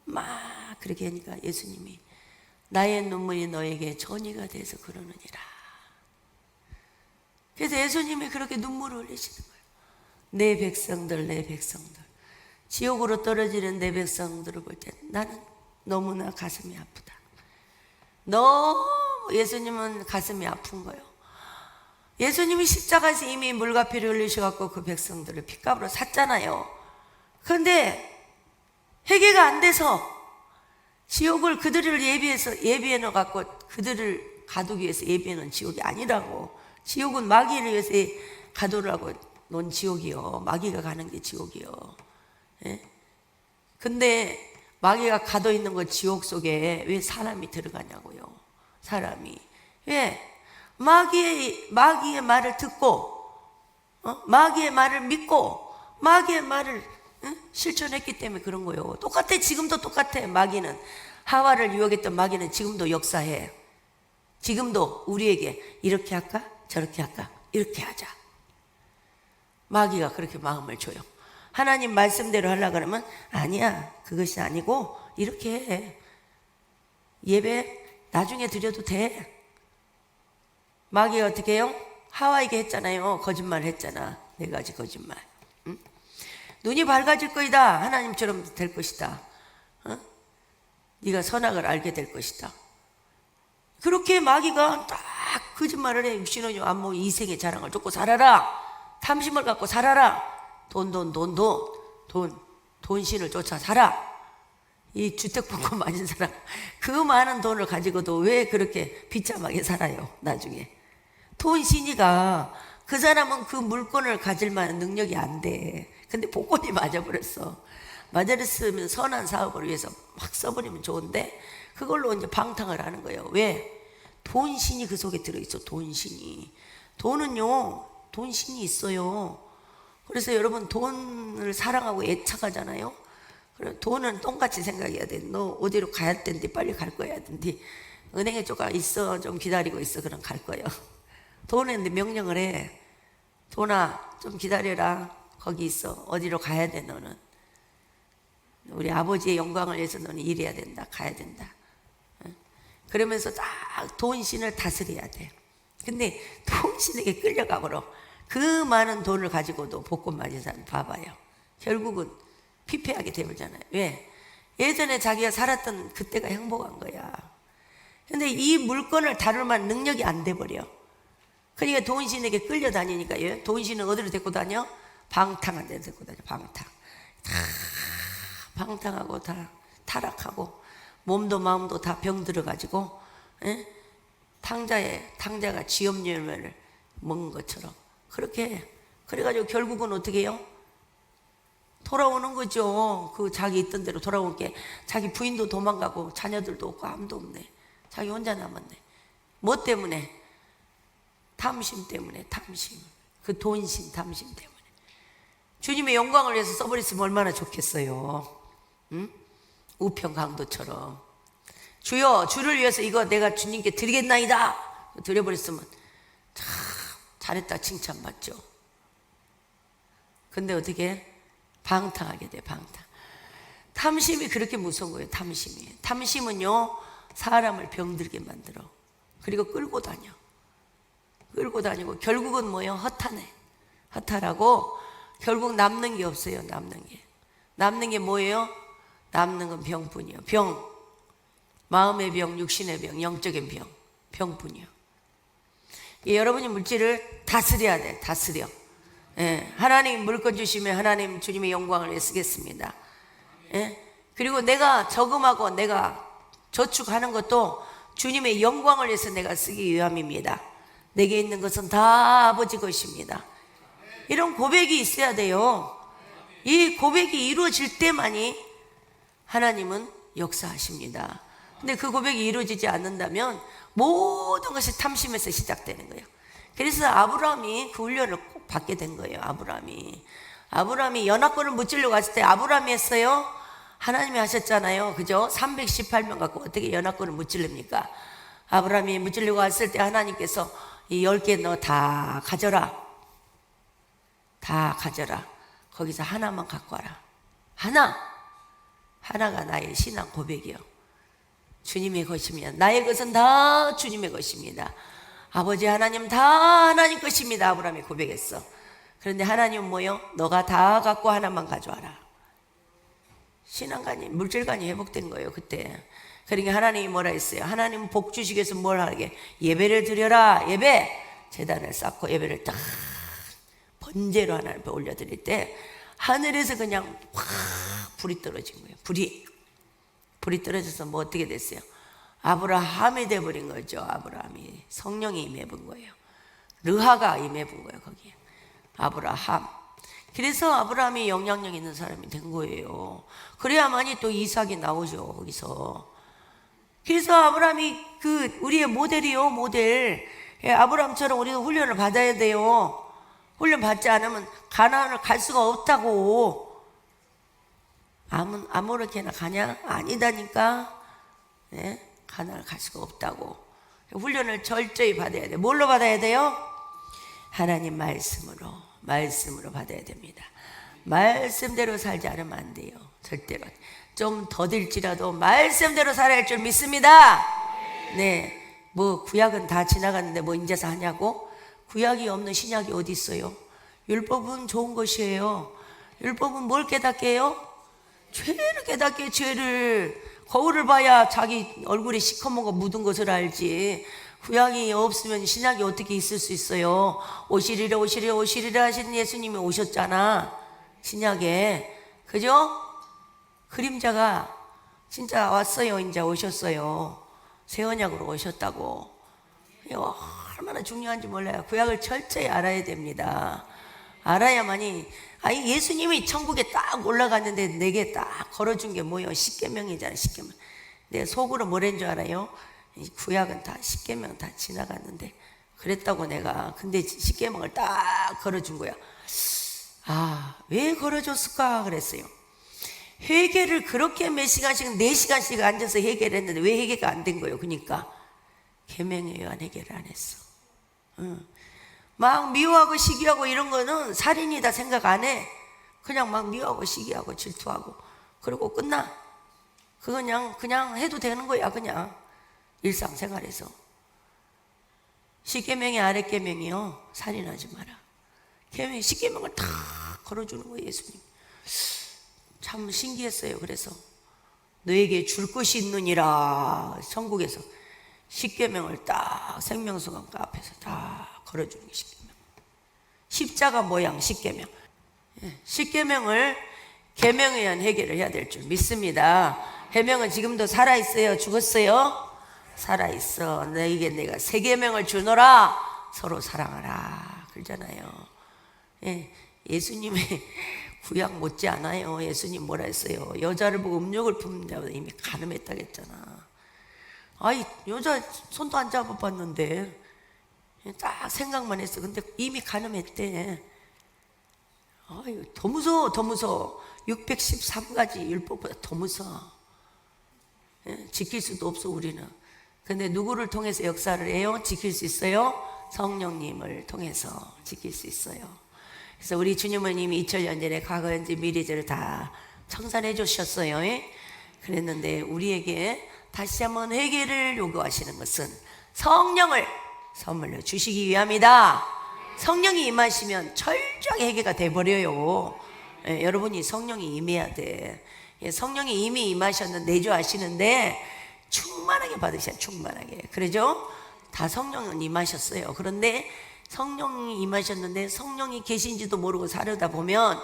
막 그렇게 하니까 예수님이, 나의 눈물이 너에게 전이가 돼서 그러느니라. 그래서 예수님이 그렇게 눈물을 흘리시는 거예요. 내 백성들, 내 백성들. 지옥으로 떨어지는 내 백성들을 볼 때 나는 너무나 가슴이 아프다. 너무 예수님은 가슴이 아픈 거예요. 예수님이 십자가에서 이미 물과 피를 흘리셔갖고 그 백성들을 핏값으로 샀잖아요. 그런데 회개가 안 돼서 지옥을 그들을 예비해 놓아갖고 그들을 가두기 위해서 예비해 놓은 지옥이 아니라고. 지옥은 마귀를 위해서 가두라고 놓은 지옥이요. 마귀가 가는 게 지옥이요. 예? 근데 마귀가 가둬 있는 그 지옥 속에 왜 사람이 들어가냐고요. 사람이. 왜? 마귀의 말을 듣고, 마귀의 말을 믿고, 마귀의 말을 실천했기 때문에 그런 거예요. 똑같아. 지금도 똑같아. 마귀는, 하와를 유혹했던 마귀는 지금도 역사해. 지금도 우리에게 이렇게 할까? 저렇게 할까? 이렇게 하자. 마귀가 그렇게 마음을 줘요. 하나님 말씀대로 하려고 그러면, 아니야, 그것이 아니고 이렇게 해. 예배 나중에 드려도 돼. 마귀가 어떻게 해요? 하와에게 했잖아요. 거짓말 했잖아. 4가지 거짓말. 응? 눈이 밝아질 거이다. 하나님처럼 될 것이다. 네가 선악을 알게 될 것이다. 그렇게 마귀가 딱 거짓말을 해. 육신의 안목 이생의 자랑을 쫓고 살아라. 탐심을 갖고 살아라. 돈신을 쫓아 살아. 이 주택복권 맞은 사람, 그 많은 돈을 가지고도 왜 그렇게 비참하게 살아요? 나중에 돈신이가, 그 사람은 그 물건을 가질 만한 능력이 안 돼. 근데 복권이 맞아버렸어. 맞아버렸으면 선한 사업을 위해서 막 써버리면 좋은데 그걸로 이제 방탕을 하는 거예요. 왜? 돈신이 그 속에 들어있어. 돈신이. 돈은요, 돈신이 있어요. 그래서 여러분 돈을 사랑하고 애착하잖아요. 그래, 돈은 똥같이 생각해야 돼. 너 어디로 가야 된디, 빨리 갈 거야 된디. 은행에 쪼가 있어, 좀 기다리고 있어, 그럼 갈 거예요. 돈은 명령을 해. 돈아, 좀 기다려라. 거기 있어. 어디로 가야 돼, 너는. 우리 아버지의 영광을 위해서 너는 일해야 된다. 가야 된다. 그러면서 딱 돈신을 다스려야 돼. 근데 돈신에게 끌려가버려. 그 많은 돈을 가지고도 복권 맞은 사람 봐봐요. 결국은 피폐하게 되잖아요. 왜? 예전에 자기가 살았던 그때가 행복한 거야. 근데 이 물건을 다룰 만한 능력이 안 돼버려. 그러니까 돈신에게 끌려다니니까. 돈신은 어디로 데리고 다녀? 방탕한 데 데리고 다녀. 방탕. 다 방탕하고 다 타락하고 몸도 마음도 다 병들어가지고, 탕자가 쥐염 열매를 먹은 것처럼 그렇게 해. 그래가지고 결국은 어떻게 해요? 돌아오는 거죠. 그 자기 있던 대로 돌아온 게, 자기 부인도 도망가고 자녀들도 없고 아무도 없네. 자기 혼자 남았네. 뭐 때문에? 탐심 때문에. 탐심. 그 돈신 탐심 때문에. 주님의 영광을 위해서 써버렸으면 얼마나 좋겠어요. 응? 우편 강도처럼. 주여, 주를 위해서 이거 내가 주님께 드리겠나이다. 드려버렸으면 참 잘했다 칭찬받죠. 근데 어떻게? 방탕하게 돼. 방탕. 탐심이 그렇게 무서운 거예요. 탐심이. 탐심은요, 사람을 병들게 만들어. 그리고 끌고 다니고 결국은 뭐예요? 허탄해. 허탈하고 결국 남는 게 없어요. 남는 게 뭐예요? 남는 건 병뿐이에요. 병. 마음의 병, 육신의 병, 영적인 병. 병뿐이에요. 여러분이 물질을 다스려야 돼. 다스려. 하나님 물건 주시면 하나님 주님의 영광을 위해 쓰겠습니다. 그리고 내가 저금하고 내가 저축하는 것도 주님의 영광을 위해서 내가 쓰기 위함입니다. 내게 있는 것은 다 아버지 것입니다. 이런 고백이 있어야 돼요. 이 고백이 이루어질 때만이 하나님은 역사하십니다. 근데 그 고백이 이루어지지 않는다면 모든 것이 탐심에서 시작되는 거예요. 그래서 아브라함이 그 훈련을 꼭 받게 된 거예요. 아브라함이 연합군을 무찌르고 갔을 때 아브라함이 했어요? 하나님이 하셨잖아요. 그죠? 318명 갖고 어떻게 연합군을 무찌릅니까? 아브라함이 무찌르고 갔을 때 하나님께서 이 10개 너 다 가져라. 다 가져라. 거기서 하나만 갖고 와라. 하나가 나의 신앙 고백이요. 주님의 것이며 나의 것은 다 주님의 것입니다. 아버지 하나님 다 하나님 것입니다. 아브라함이 고백했어. 그런데 하나님은 뭐요? 너가 다 갖고 하나만 가져와라. 신앙관이 물질관이 회복된 거예요. 그때. 그러니까 하나님이 뭐라 했어요? 하나님은 복 주시기 위해서 뭘 하게? 예배를 드려라. 예배. 제단을 쌓고 예배를 딱 번제로 하나님 앞에 올려드릴 때 하늘에서 그냥 확 불이 떨어진 거예요. 불이 떨어져서 뭐 어떻게 됐어요? 아브라함이 돼버린 거죠. 아브라함이 성령이 임해본 거예요. 르하가 임해본 거예요. 거기에 아브라함. 그래서 아브라함이 영향력 있는 사람이 된 거예요. 그래야만이 또 이삭이 나오죠. 거기서. 그래서 아브라함이 그 우리의 모델이요. 모델. 아브라함처럼 우리도 훈련을 받아야 돼요. 훈련 받지 않으면 가나안을 갈 수가 없다고. 아무렇게나 가냐? 아니다니까. 네? 가나안을 갈 수가 없다고. 훈련을 철저히 받아야 돼요. 뭘로 받아야 돼요? 하나님 말씀으로 받아야 됩니다. 말씀대로 살지 않으면 안 돼요. 절대로. 좀 더딜지라도 말씀대로 살아야 할 줄 믿습니다. 네. 뭐 구약은 다 지나갔는데 뭐 인제서 하냐고? 구약이 없는 신약이 어디 있어요? 율법은 좋은 것이에요. 율법은 뭘 깨닫게 해요? 죄를 깨닫게 해요. 죄를. 거울을 봐야 자기 얼굴에 시커먼 거 묻은 것을 알지. 구약이 없으면 신약이 어떻게 있을 수 있어요? 오시리라 하시는 예수님이 오셨잖아. 신약에. 그죠? 그림자가 진짜 왔어요. 이제 오셨어요. 새 언약으로 오셨다고. 얼마나 중요한지 몰라요. 구약을 철저히 알아야 됩니다. 알아야만이. 아니 예수님이 천국에 딱 올라갔는데 내게 딱 걸어준 게 뭐예요? 십계명이잖아요. 십계명. 내 속으로 뭐란 줄 알아요? 이 구약은 다 십계명 다 지나갔는데 그랬다고 내가. 근데 십계명을 딱 걸어준 거야. 왜 걸어줬을까 그랬어요. 회개를 그렇게 몇 시간씩 4시간씩 앉아서 회개를 했는데 왜 회개가 안 된 거예요? 그러니까 계명에 의한 회개를 안 했어. 막 미워하고 시기하고 이런 거는 살인이다 생각 안 해. 그냥 막 미워하고 시기하고 질투하고 그리고 끝나. 그냥 해도 되는 거야. 그냥 일상생활에서. 십계명이 아랫계명이요. 살인하지 마라. 계명 십계명을 다 걸어주는 거예요. 예수님. 참 신기했어요. 그래서 너에게 줄 것이 있느니라. 천국에서 십계명을 딱 생명수강가 앞에서 다 걸어주는 게 십계명. 십자가 모양 십계명. 십계명을 계명에 의한 해결을 해야 될 줄 믿습니다. 계명은 지금도 살아있어요? 죽었어요? 살아있어. 너에게 내가 새 계명을 주노라. 서로 사랑하라. 그러잖아요. 예수님의 구약 못지 않아요. 예수님 뭐라 했어요? 여자를 보고 음욕을 품는 자보다 이미 간음했다고 했잖아. 여자 손도 안 잡아봤는데 딱 생각만 했어. 근데 이미 간음했대. 더 무서워. 613가지 율법보다 더 무서워. 지킬 수도 없어 우리는. 근데 누구를 통해서 역사를 해요? 지킬 수 있어요? 성령님을 통해서 지킬 수 있어요. 그래서 우리 주님은 이미 2000년 전에 과거, 현재, 미래제를 다 청산해 주셨어요. 그랬는데 우리에게 다시 한번 회개를 요구하시는 것은 성령을 선물로 주시기 위함이다. 성령이 임하시면 철저하게 회개가 돼버려요. 여러분이 성령이 임해야 돼. 성령이 이미 임하셨는데 내주하시는데 충만하게 받으셔야 충만하게. 그러죠? 다 성령은 임하셨어요. 그런데 성령이 임하셨는데 성령이 계신지도 모르고 살다 보면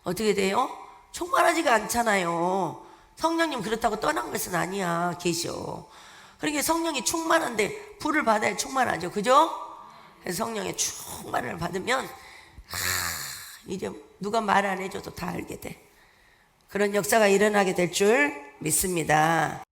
어떻게 돼요? 충만하지가 않잖아요. 성령님 그렇다고 떠난 것은 아니야. 계셔. 그러니까 성령이 충만한데 불을 받아야 충만하죠. 그죠? 그래서 성령의 충만을 받으면 이제 누가 말 안 해줘도 다 알게 돼. 그런 역사가 일어나게 될 줄 믿습니다.